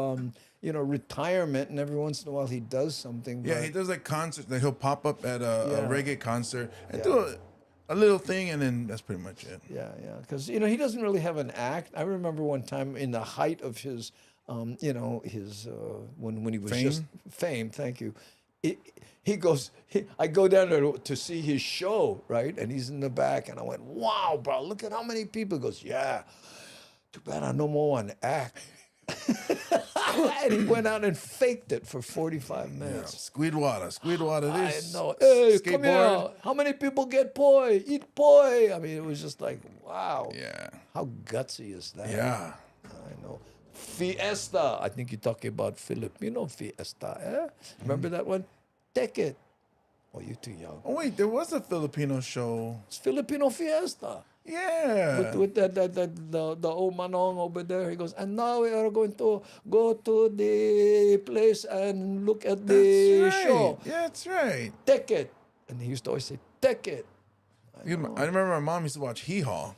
retirement, and every once in a while he does something. Yeah, he does like concerts. Like he'll pop up at a reggae concert and do a little thing, and then that's pretty much it. Yeah, because he doesn't really have an act. I remember one time in the height of his, when he was just fame. Thank you. He goes. I go down there to see his show, right? And he's in the back, and I went, "Wow, bro! Look at how many people." He goes, "Yeah, too bad I no more want to act." And he went out and faked it for 45 minutes. Squid water this. I know. Hey, skateboard. Come here. How many people get poi? Eat poi. I mean, it was just like, wow. Yeah. How gutsy is that? Yeah. I know. Fiesta. I think you're talking about Filipino fiesta. Remember that one? Take it. Oh, you're too young. Oh, wait. There was a Filipino show. It's Filipino fiesta. Yeah. With the old manong over there, he goes, and now we are going to go to the place and look at the show. Yeah, that's right. Take it. And he used to always say, take it. I remember my mom used to watch Hee Haw.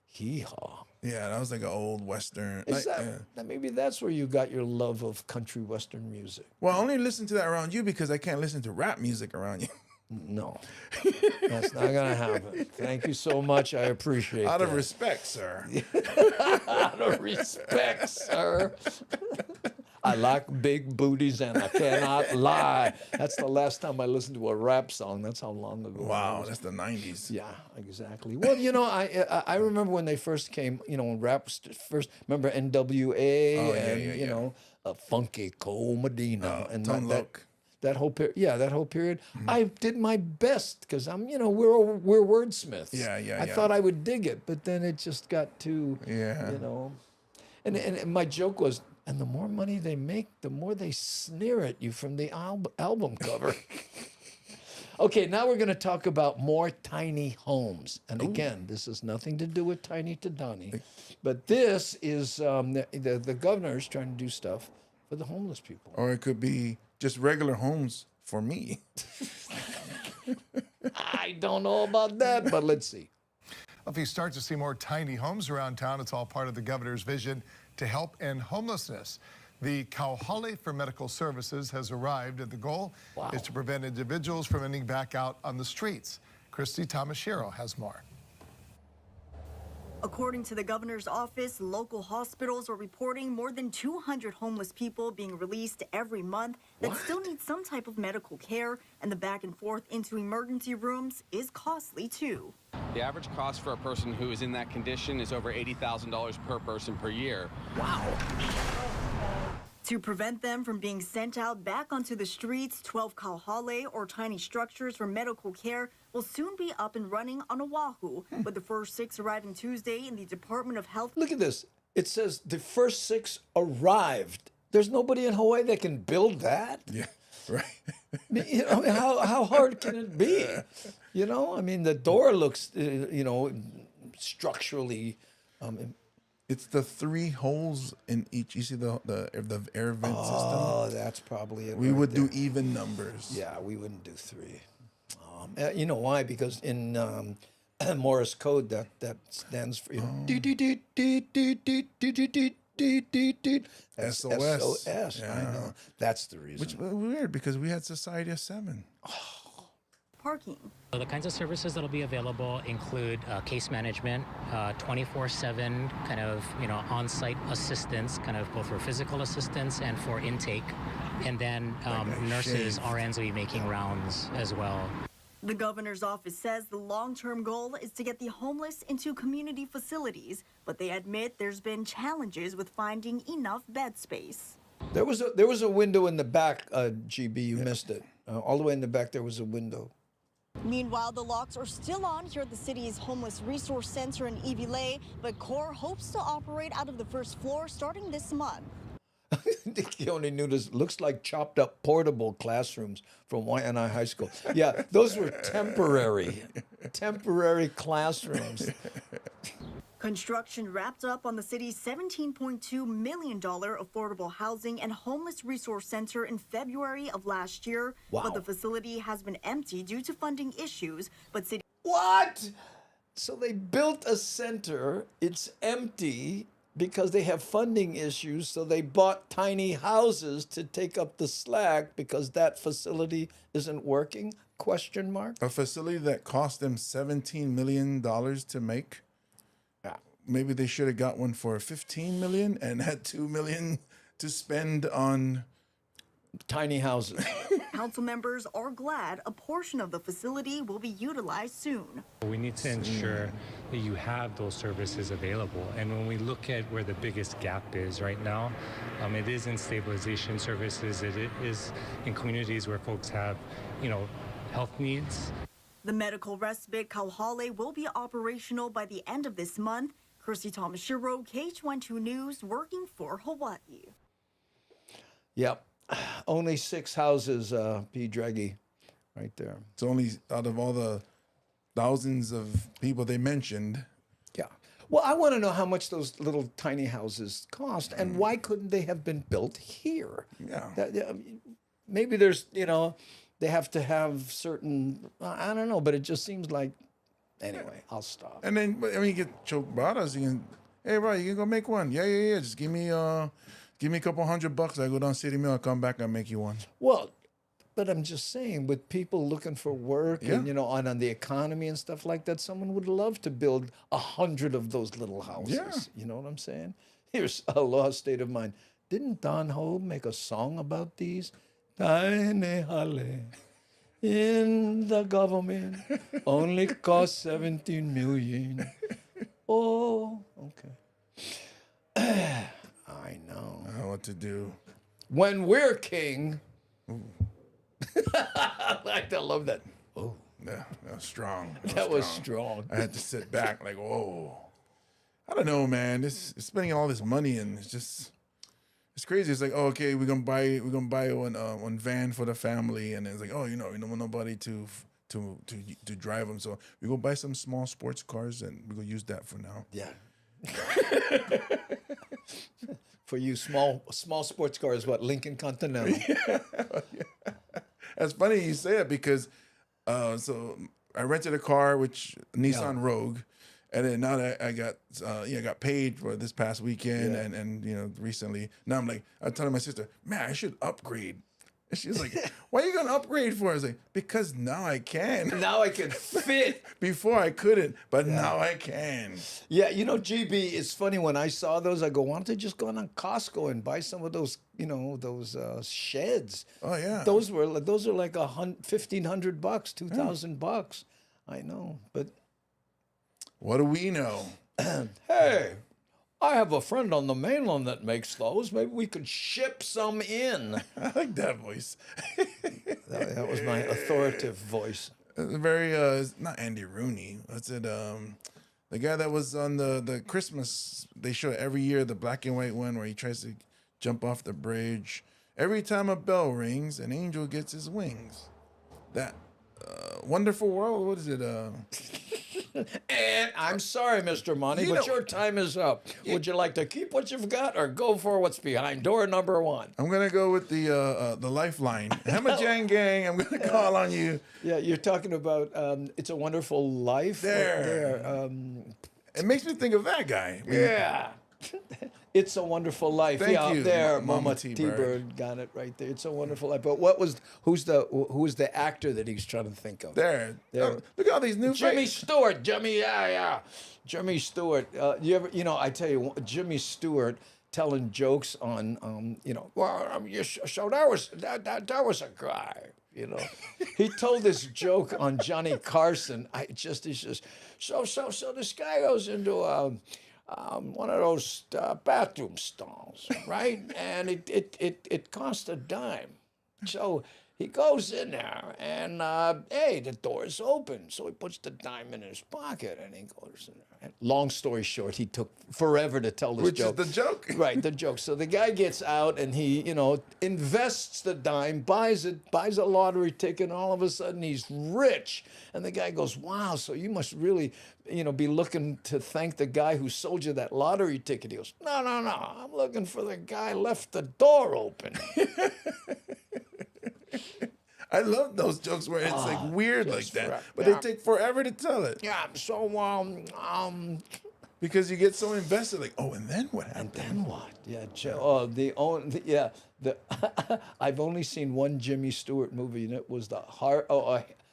Hee Haw. Yeah, that was like an old Western. Maybe that's where you got your love of country Western music. Well, I only listen to that around you because I can't listen to rap music around you. No, that's not going to happen. Thank you so much. I appreciate it. Out of respect, sir. Out of respect, sir. I like big booties and I cannot lie. That's the last time I listened to a rap song. That's how long ago. Wow, that's the 90s. Yeah, exactly. Well, I remember when they first came, when rap first, remember NWA Funky Cole Medina. and that whole period. Yeah, that whole period. Mm-hmm. I did my best because we're wordsmiths. Yeah. I thought I would dig it, but then it just got too, And my joke was, and the more money they make, the more they sneer at you from the album cover. Okay, now we're going to talk about more tiny homes. And again, this has nothing to do with Tiny Tadani, but this is the governor's trying to do stuff for the homeless people. Or it could be just regular homes for me. I don't know about that, but let's see. If you start to see more tiny homes around town, it's all part of the governor's vision to help end homelessness. The Kauhale for Medical Services has arrived, and the goal is to prevent individuals from ending back out on the streets. Christy Tamashiro has more. According to the governor's office, local hospitals are reporting more than 200 homeless people being released every month that still need some type of medical care, and the back and forth into emergency rooms is costly too. The average cost for a person who is in that condition is over $80,000 per person per year. Wow. To prevent them from being sent out back onto the streets, 12 kauhale, or tiny structures for medical care, will soon be up and running on Oahu, with the first 6 arriving Tuesday in the Department of Health. Look at this. It says the first 6 arrived. There's nobody in Hawaii that can build that. Yeah, right. You know, how hard can it be? You know, I mean, the door looks, you know, structurally. It's the 3 holes in each. You see the air vent system? Oh, that's probably it. We right would there. do even numbers. Yeah, we wouldn't do 3. You know why? Because in Morse code, that stands for, you know, SOS. SOS. I know. That's the reason. Which is weird because we had Society of 7. Parking. So the kinds of services that'll be available include case management, 24/7 kind of, you know, on-site assistance, kind of both for physical assistance and for intake, and then nurses, RNs will be making rounds as well. The governor's office says the long-term goal is to get the homeless into community facilities, but they admit there's been challenges with finding enough bed space. There was a window in the back, GB, you missed it. All the way in the back, there was a window. Meanwhile, the locks are still on here at the city's Homeless Resource Center in Iwilei, but CORE hopes to operate out of the first floor starting this month. Keone knew this. Looks like chopped up portable classrooms from Waianae High School. Yeah, those were temporary classrooms. Construction wrapped up on the city's $17.2 million affordable housing and homeless resource center in February of last year. Wow. But the facility has been empty due to funding issues. But city. What? So they built a center. It's empty because they have funding issues. So they bought tiny houses to take up the slack because that facility isn't working? Question mark. A facility that cost them $17 million to make. Maybe they should have got one for $15 million and had $2 million to spend on tiny houses. Council members are glad a portion of the facility will be utilized soon. We need to ensure that you have those services available. And when we look at where the biggest gap is right now, it is in stabilization services. It is in communities where folks have, you know, health needs. The medical respite Kauhale will be operational by the end of this month. Christy Tamashiro, KH12 News, working for Hawaii. Yep. Only 6 houses, P. Dreggy, right there. It's only out of all the thousands of people they mentioned. Yeah. Well, I want to know how much those little tiny houses cost, and why couldn't they have been built here? Yeah. Maybe there's, you know, they have to have certain, I don't know, but it just seems like, anyway, I'll stop. And then, I mean, you get choke brothers. You can, hey, bro, you can go make one. Yeah. Just give me a couple $100. I go down City Mill, I come back, I make you one. Well, but I'm just saying, with people looking for work and, you know, on the economy and stuff like that, someone would love to build 100 of those little houses. Yeah. You know what I'm saying? Here's Aloha State of Mind. Didn't Don Ho make a song about these? Tiny Haole in the government only cost 17 million. Oh, okay. I know. I know what to do. When we're king. I love that. Oh. Yeah, that was strong. That was strong. I had to sit back like, whoa. I don't know, man. It's spending all this money and it's crazy. It's like, oh, okay, we're gonna buy one van for the family, and it's like, oh, you know, we don't want nobody to drive them, so we go buy some small sports cars and we go use that for now. Yeah. For you, small sports cars, what, Lincoln Continental? Yeah. That's funny you say it because so I rented a car, which Nissan Rogue, And then now that I got paid for this past weekend and recently, now I'm like, I'm telling my sister, man, I should upgrade. And she's like, why are you going to upgrade for? I was like, because now I can. Now I can fit. Before I couldn't, but now I can. Yeah, GB, it's funny when I saw those, I go, why don't they just go on Costco and buy some of those, those sheds? Oh yeah. Those are like $1,500, $2,000. I know, but what do we know? Hey, I have a friend on the mainland that makes those. Maybe we could ship some in. I like that voice. that was my authoritative voice. Very, not Andy Rooney. What's it? The guy that was on the Christmas, they show it every year, the black and white one where he tries to jump off the bridge. Every time a bell rings, an angel gets his wings. That Wonderful World, what is it? And I'm sorry, Mr. Monty, but your time is up. Would you like to keep what you've got or go for what's behind door number 1? I'm gonna go with the lifeline. Hamajang Gang, I'm gonna call on you. Yeah, you're talking about It's a Wonderful Life. There. It makes me think of that guy. Yeah. It's a Wonderful Life. Thank you, there, Mama T-Bird got it right there. It's a Wonderful Life. But who's the actor that he's trying to think of? There. Look at all these new Jimmy Stewart. Jimmy Stewart. I tell you, Jimmy Stewart telling jokes on, so that was a guy. He told this joke on Johnny Carson. He says, so this guy goes into one of those bathroom stalls, right? And it cost a dime. So he goes in there and, hey, the door's open. So he puts the dime in his pocket and he goes in there. And long story short, he took forever to tell this joke. Which is the joke. Right, the joke. So the guy gets out and he, invests the dime, buys a lottery ticket, and all of a sudden he's rich. And the guy goes, wow, so you must really, be looking to thank the guy who sold you that lottery ticket. He goes, no, I'm looking for the guy left the door open. I love those jokes where it's like weird like that, but they take forever to tell it. Yeah, so because you get so invested, like, oh, and then what happened? And then what? Yeah, I've only seen one Jimmy Stewart movie, and it was the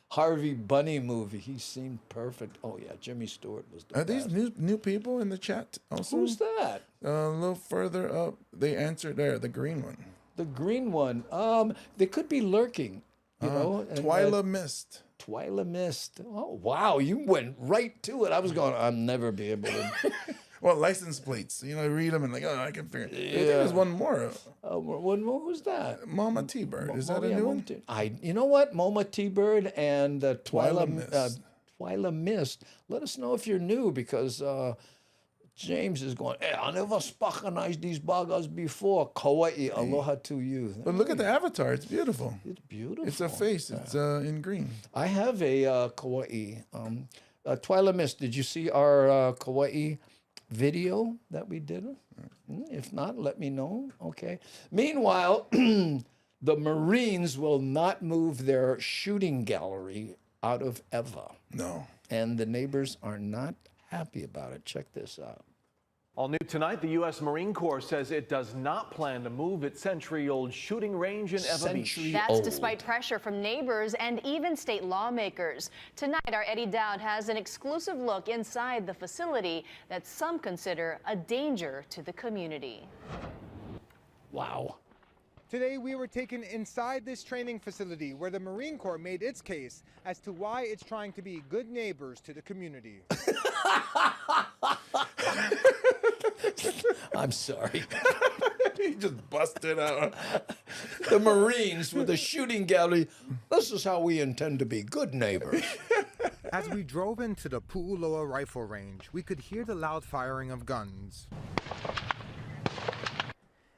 Harvey Bunny movie. He seemed perfect. Oh yeah, Jimmy Stewart was the best. Are these new people in the chat also? Who's that? A little further up, they answered there, the green one. The green one. They could be lurking. Twyla Mist. Twyla Mist. Oh, wow. You went right to it. I was going, I'll never be able to. Well, license plates. Read them and like, I can figure it. Yeah. I think there's one more. One more? Who's that? Mama T-Bird. Is that a new one? You know what? Mama T-Bird and Twyla Mist. Let us know if you're new because James is going, hey, I never spokenized these buggers before. Kauai, aloha to you. But look at the avatar. It's beautiful. It's beautiful. It's a face. It's in green. I have a Kauai. Twyla Mist, did you see our Kauai video that we did? If not, let me know. Okay. Meanwhile, the Marines will not move their shooting gallery out of Eva. No. And the neighbors are not happy about it. Check this out. All new tonight, the U.S. Marine Corps says it does not plan to move its century-old shooting range in Eva Beach. That's despite pressure from neighbors and even state lawmakers. Tonight, our Eddie Dowd has an exclusive look inside the facility that some consider a danger to the community. Wow. Today, we were taken inside this training facility where the Marine Corps made its case as to why it's trying to be good neighbors to the community. I'm sorry. He just busted out. The Marines with a shooting gallery. This is how we intend to be good neighbors. As we drove into the Pu'uloa rifle range, we could hear the loud firing of guns.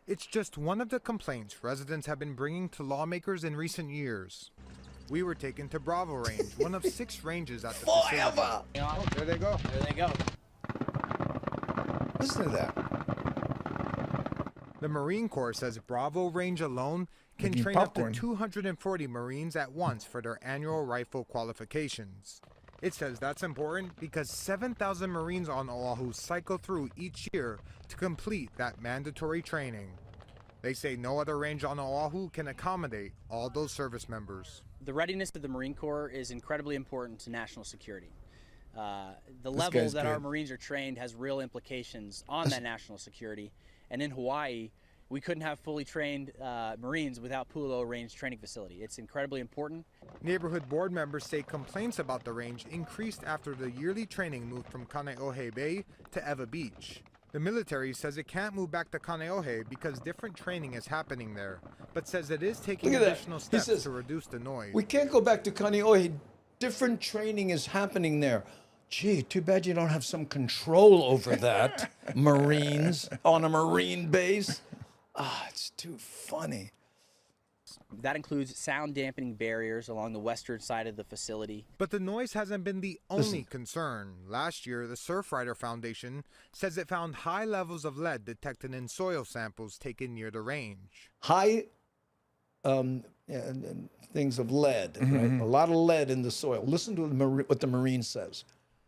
It's just one of the complaints residents have been bringing to lawmakers in recent years. We were taken to Bravo Range, one of 6 ranges at the facility. Forever! Oh, there they go. There they go. Listen to that. The Marine Corps says Bravo Range alone can train up to 240 Marines at once for their annual rifle qualifications. It says that's important because 7,000 Marines on Oahu cycle through each year to complete that mandatory training. They say no other range on Oahu can accommodate all those service members. The readiness of the Marine Corps is incredibly important to national security. The level that our Marines are trained has real implications on that national security. And in Hawaii, we couldn't have fully trained Marines without Pu'ulo'o Range Training Facility. It's incredibly important. Neighborhood board members say complaints about the range increased after the yearly training moved from Kaneohe Bay to Ewa Beach. The military says it can't move back to Kaneohe because different training is happening there, but says it is taking additional steps to reduce the noise. We can't go back to Kaneohe. Different training is happening there. Gee, too bad you don't have some control over that, Marines on a Marine base. It's too funny. That includes sound dampening barriers along the western side of the facility. But the noise hasn't been the only concern. Last year, the Surfrider Foundation says it found high levels of lead detected in soil samples taken near the range. High things of lead, right? A lot of lead in the soil. Listen to what the Marine says.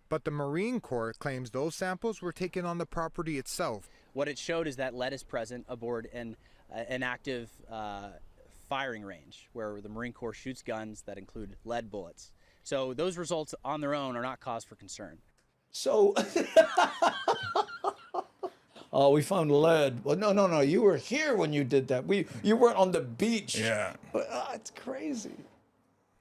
But the Marine Corps claims those samples were taken on the property itself. What it showed is that lead is present aboard an active firing range where the Marine Corps shoots guns that include lead bullets. So those results on their own are not cause for concern. So, oh, we found lead. Well, no. You were here when you did that. You weren't on the beach. Yeah. But, it's crazy.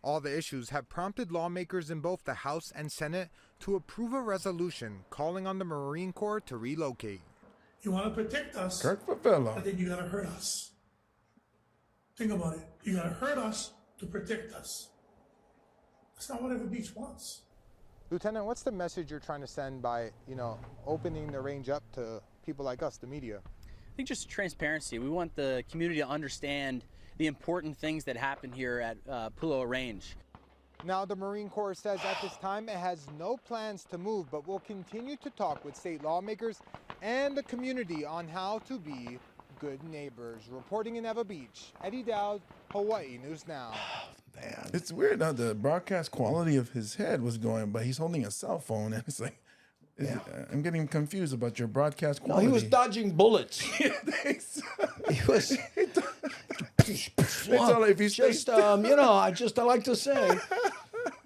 All the issues have prompted lawmakers in both the House and Senate to approve a resolution calling on the Marine Corps to relocate. You want to protect us, but then you got to hurt us. Think about it. You got to hurt us to protect us. That's not what Ewa Beach wants. Lieutenant, what's the message you're trying to send by, opening the range up to people like us, the media? I think just transparency. We want the community to understand the important things that happen here at Pu'ulo'o Range. Now, the Marine Corps says at this time it has no plans to move, but will continue to talk with state lawmakers and the community on how to be good neighbors. Reporting in Ewa Beach, Eddie Dowd, Hawaii News Now. Man, it's weird how the broadcast quality of his head was going, but he's holding a cell phone, and it's like, I'm getting confused about your broadcast quality. No, he was dodging bullets. He was. I like to say.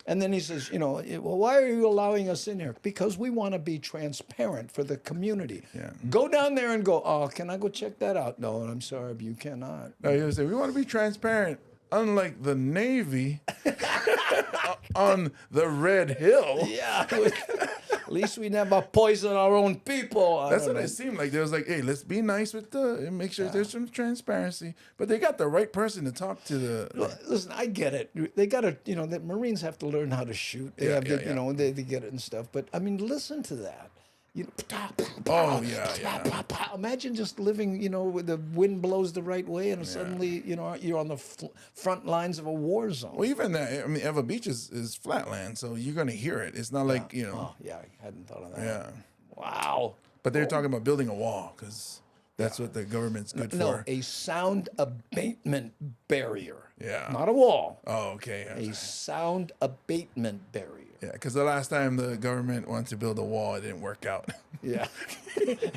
And then he says, well, why are you allowing us in here? Because we want to be transparent for the community. Yeah. Go down there and go, oh, can I go check that out? No, I'm sorry, but you cannot. No, you say, we want to be transparent. Unlike the Navy on the Red Hill. Yeah. At least we never poison our own people. That's what it seemed like. They was like, hey, let's be nice with and make sure there's some transparency. But they got the right person to talk to the. Listen, I get it. They got to, the Marines have to learn how to shoot. They have to, they get it and stuff. But I mean, listen to that. Imagine just living, where the wind blows the right way and suddenly, you're on the front lines of a war zone. Well, even that, Ewa Beach is flatland, so you're going to hear it. It's not like, Oh, yeah, I hadn't thought of that. Yeah. Wow. But they're talking about building a wall because that's what the government's good for. No, a sound abatement barrier. Yeah. Not a wall. Oh, okay. A sound abatement barrier. Yeah, because the last time the government wanted to build a wall, it didn't work out. Yeah.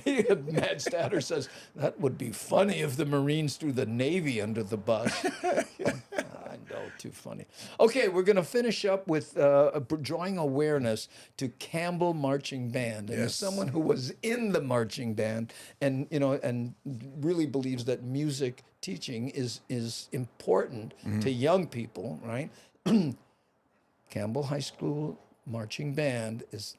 Mad Statter says, that would be funny if the Marines threw the Navy under the bus. I know, too funny. Okay, we're going to finish up with drawing awareness to Campbell Marching Band. And as someone who was in the marching band and, and really believes that music teaching is important to young people, right? Campbell High School Marching Band is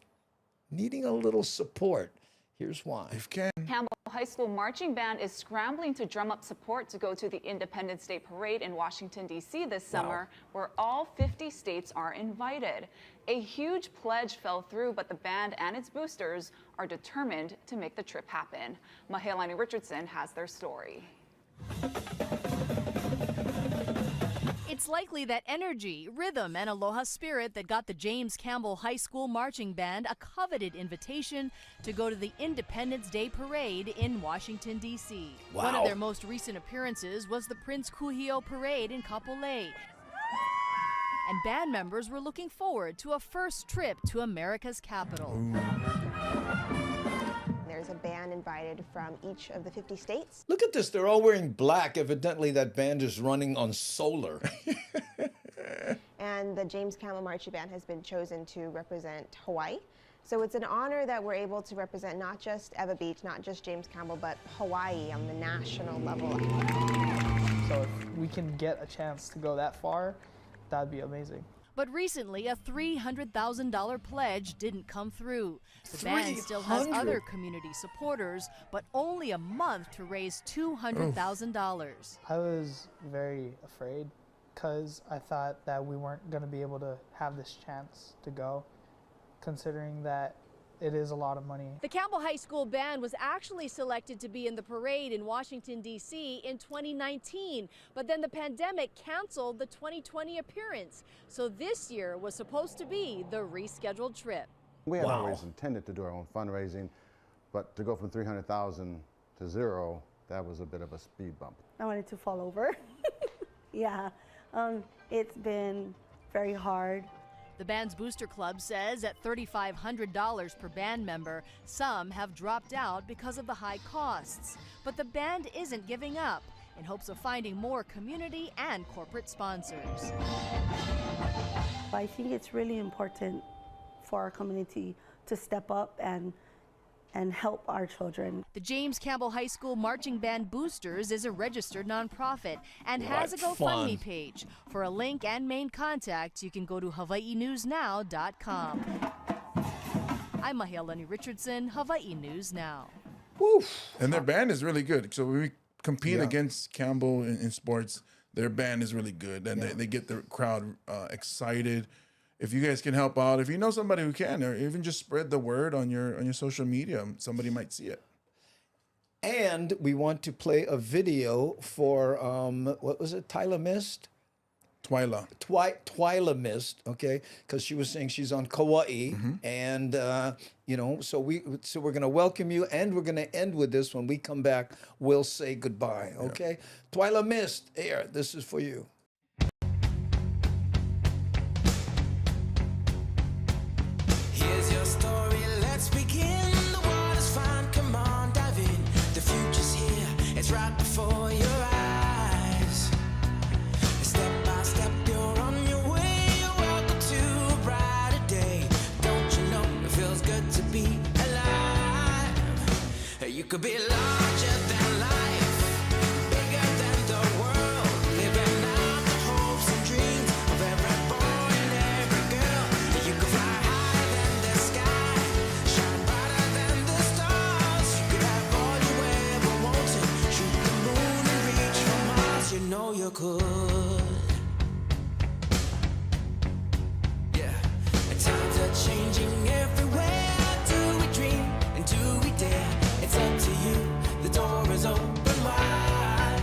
needing a little support. Here's why. Campbell High School Marching Band is scrambling to drum up support to go to the Independence Day Parade in Washington, D.C. this summer, where all 50 states are invited. A huge pledge fell through, but the band and its boosters are determined to make the trip happen. Mahalo Richardson has their story. It's likely that energy, rhythm, and aloha spirit that got the James Campbell High School Marching Band a coveted invitation to go to the Independence Day Parade in Washington, D.C. One of their most recent appearances was the Prince Kuhio Parade in Kapolei. and band members were looking forward to a first trip to America's capital. There's a band invited from each of the 50 states. Look at this. They're all wearing black. Evidently, that band is running on solar. And the James Campbell Marching Band has been chosen to represent Hawaii. So it's an honor that we're able to represent not just Ewa Beach, not just James Campbell, but Hawaii on the national level. So if we can get a chance to go that far, that'd be amazing. But recently, a $300,000 pledge didn't come through. The band still has other community supporters, but only a month to raise $200,000. I was very afraid because I thought that we weren't going to be able to have this chance to go, considering that it is a lot of money. The Campbell High School band was actually selected to be in the parade in Washington, D.C. in 2019, but then the pandemic canceled the 2020 appearance. So this year was supposed to be the rescheduled trip. We had always intended to do our own fundraising, but to go from 300,000 to zero, that was a bit of a speed bump. I wanted to fall over. Yeah, it's been very hard. The band's booster club says at $3,500 per band member, some have dropped out because of the high costs. But the band isn't giving up in hopes of finding more community and corporate sponsors. I think it's really important for our community to step up and help our children. The James Campbell High School Marching Band Boosters is a registered nonprofit and has a GoFundMe page. For a link and main contact, you can go to HawaiiNewsNow.com. I'm Mahalo Richardson, Hawaii News Now. Woof. And their band is really good. So when we compete against Campbell in sports, their band is really good, and they get the crowd excited. If you guys can help out, if you know somebody who can, or even just spread the word on your social media, somebody might see it. And we want to play a video for, what was it, Twyla Mist? Twyla Mist, okay, because she was saying she's on Kauai, and you know, so we're gonna welcome you, and we're gonna end with this. When we come back, we'll say goodbye, okay? Twyla Mist, here, this is for you. Here's your story, let's begin. The water's fine, come on, dive in. The future's here, it's right before your eyes. Step by step, you're on your way. You're welcome to a brighter day. Don't you know it feels good to be alive? You could be larger than life, bigger than the world, living out the hopes and dreams of every boy and every girl. You could fly higher than the sky, shine brighter than the stars. You could have all you ever wanted, shoot the moon and reach for Mars. You know you could. Yeah, and times are changing everywhere. Do we dream and do we dare? It's up to you. The door is open wide.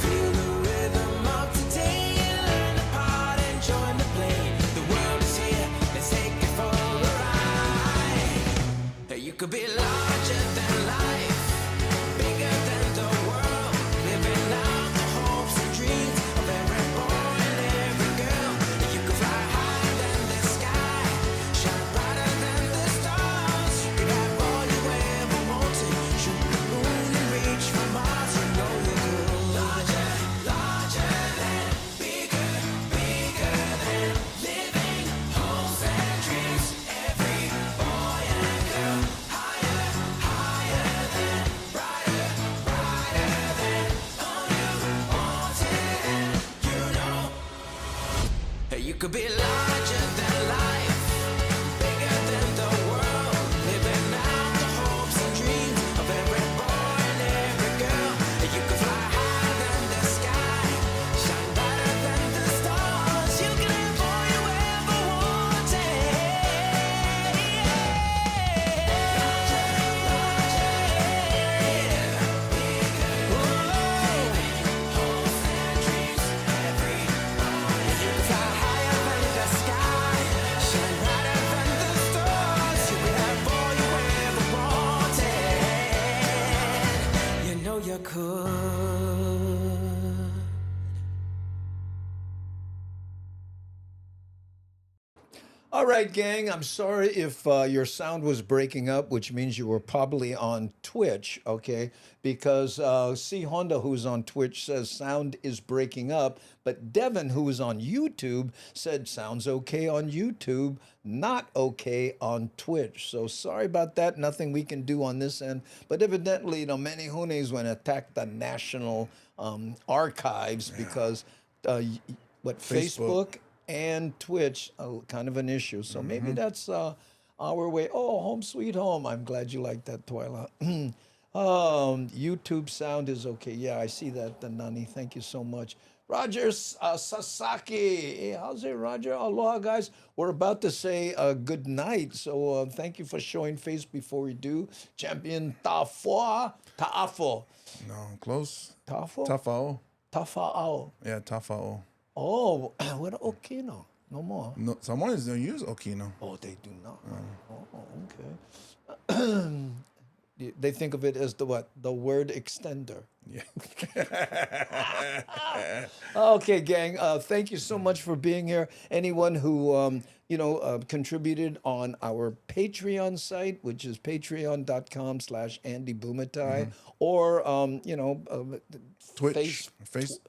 Feel the rhythm of today. Learn the part and join the play. The world is here. Let's take it for a ride. You could be larger than life, bigger than the world, living out the hopes and dreams of every boy and every girl. You could fly higher than the sky, shine brighter than the stars. You could have all you ever wanted, shoot the moon and reach for Mars. You know you could. Larger, larger than, bigger, bigger than, living hopes and dreams. Every boy and girl, higher, higher than, brighter, brighter than, all you wanted, and you know. You could be larger than life, bigger than the world, living out the hopes and dreams of every boy and every girl. You could fly higher than the sky, shine brighter than the stars. You can have all you ever wanted. All right, gang, I'm sorry if your sound was breaking up, which means you were probably on Twitch, okay? Because C. Honda, who's on Twitch, says sound is breaking up. But Devin, who is on YouTube, said sounds okay on YouTube, not okay on Twitch. So sorry about that. Nothing we can do on this end. But evidently, many Hunes went attack the national archives because Facebook and Twitch kind of an issue. So maybe that's our way. Oh, home sweet home. I'm glad you like that, Twyla. YouTube sound is okay. Yeah, I see that, Nani. Thank you so much. Roger Sasaki. Hey, how's it, Roger? Aloha, guys. We're about to say good night. So thank you for showing face before we do. Champion Ta'afo. No, close. Tafo? Tafao. Tafa'ao. Yeah, Tafao. Oh, what okina? No more. No, Samoans don't use okina. Oh, they do not. Oh, okay. They think of it as the what? The word extender. Yeah. Okay, gang. Thank you so much for being here. Anyone who contributed on our Patreon site, which is patreon.com/Andy Bumatai, or Twitch,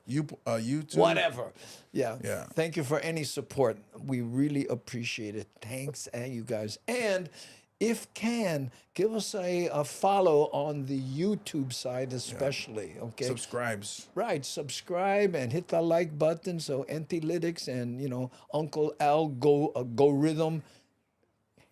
YouTube, whatever. Yeah. Thank you for any support. We really appreciate it. Thanks, you guys. And if can, give us a follow on the YouTube side especially, okay? Subscribes. Right, subscribe and hit the like button so Antilytics and, Uncle Al Go-Rhythm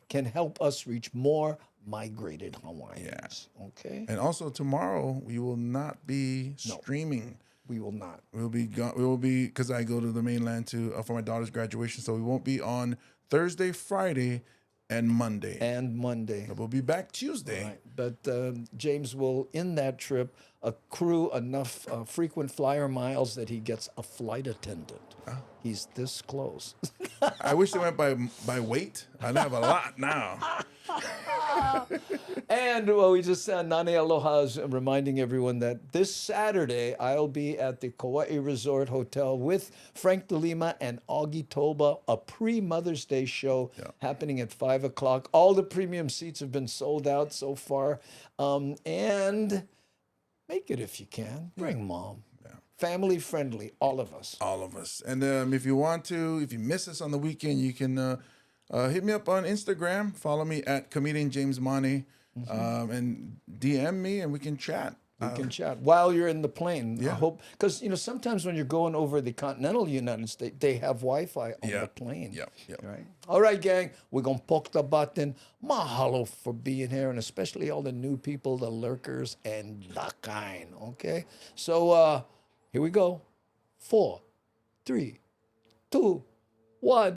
can help us reach more migrated Hawaiians, okay? And also tomorrow, we will not be streaming. We will not. We'll be gone. We will be, because I go to the mainland for my daughter's graduation, so we won't be on Thursday, Friday, and Monday. But we'll be back Tuesday. Right. But James will, in that trip, accrue enough frequent flyer miles that he gets a flight attendant. He's this close. I wish they went by weight. I'd have a lot now. And we just Nani Aloha is reminding everyone that this Saturday I'll be at the Kauai Resort Hotel with Frank DeLima and Augie Tolba, a pre-Mother's Day show happening at 5 o'clock. All the premium seats have been sold out so far. And make it if you can. Bring mom. Family friendly, all of us. All of us. And if you miss us on the weekend, you can hit me up on Instagram. Follow me at comedian James Money, and DM me, and we can chat. We can chat while you're in the plane. I hope, because sometimes when you're going over the continental United States, they have Wi-Fi on the plane. Right. All right, gang. We're gonna poke the button. Mahalo for being here, and especially all the new people, the lurkers, and the kind. Okay. So here we go. 4, 3, 2, 1.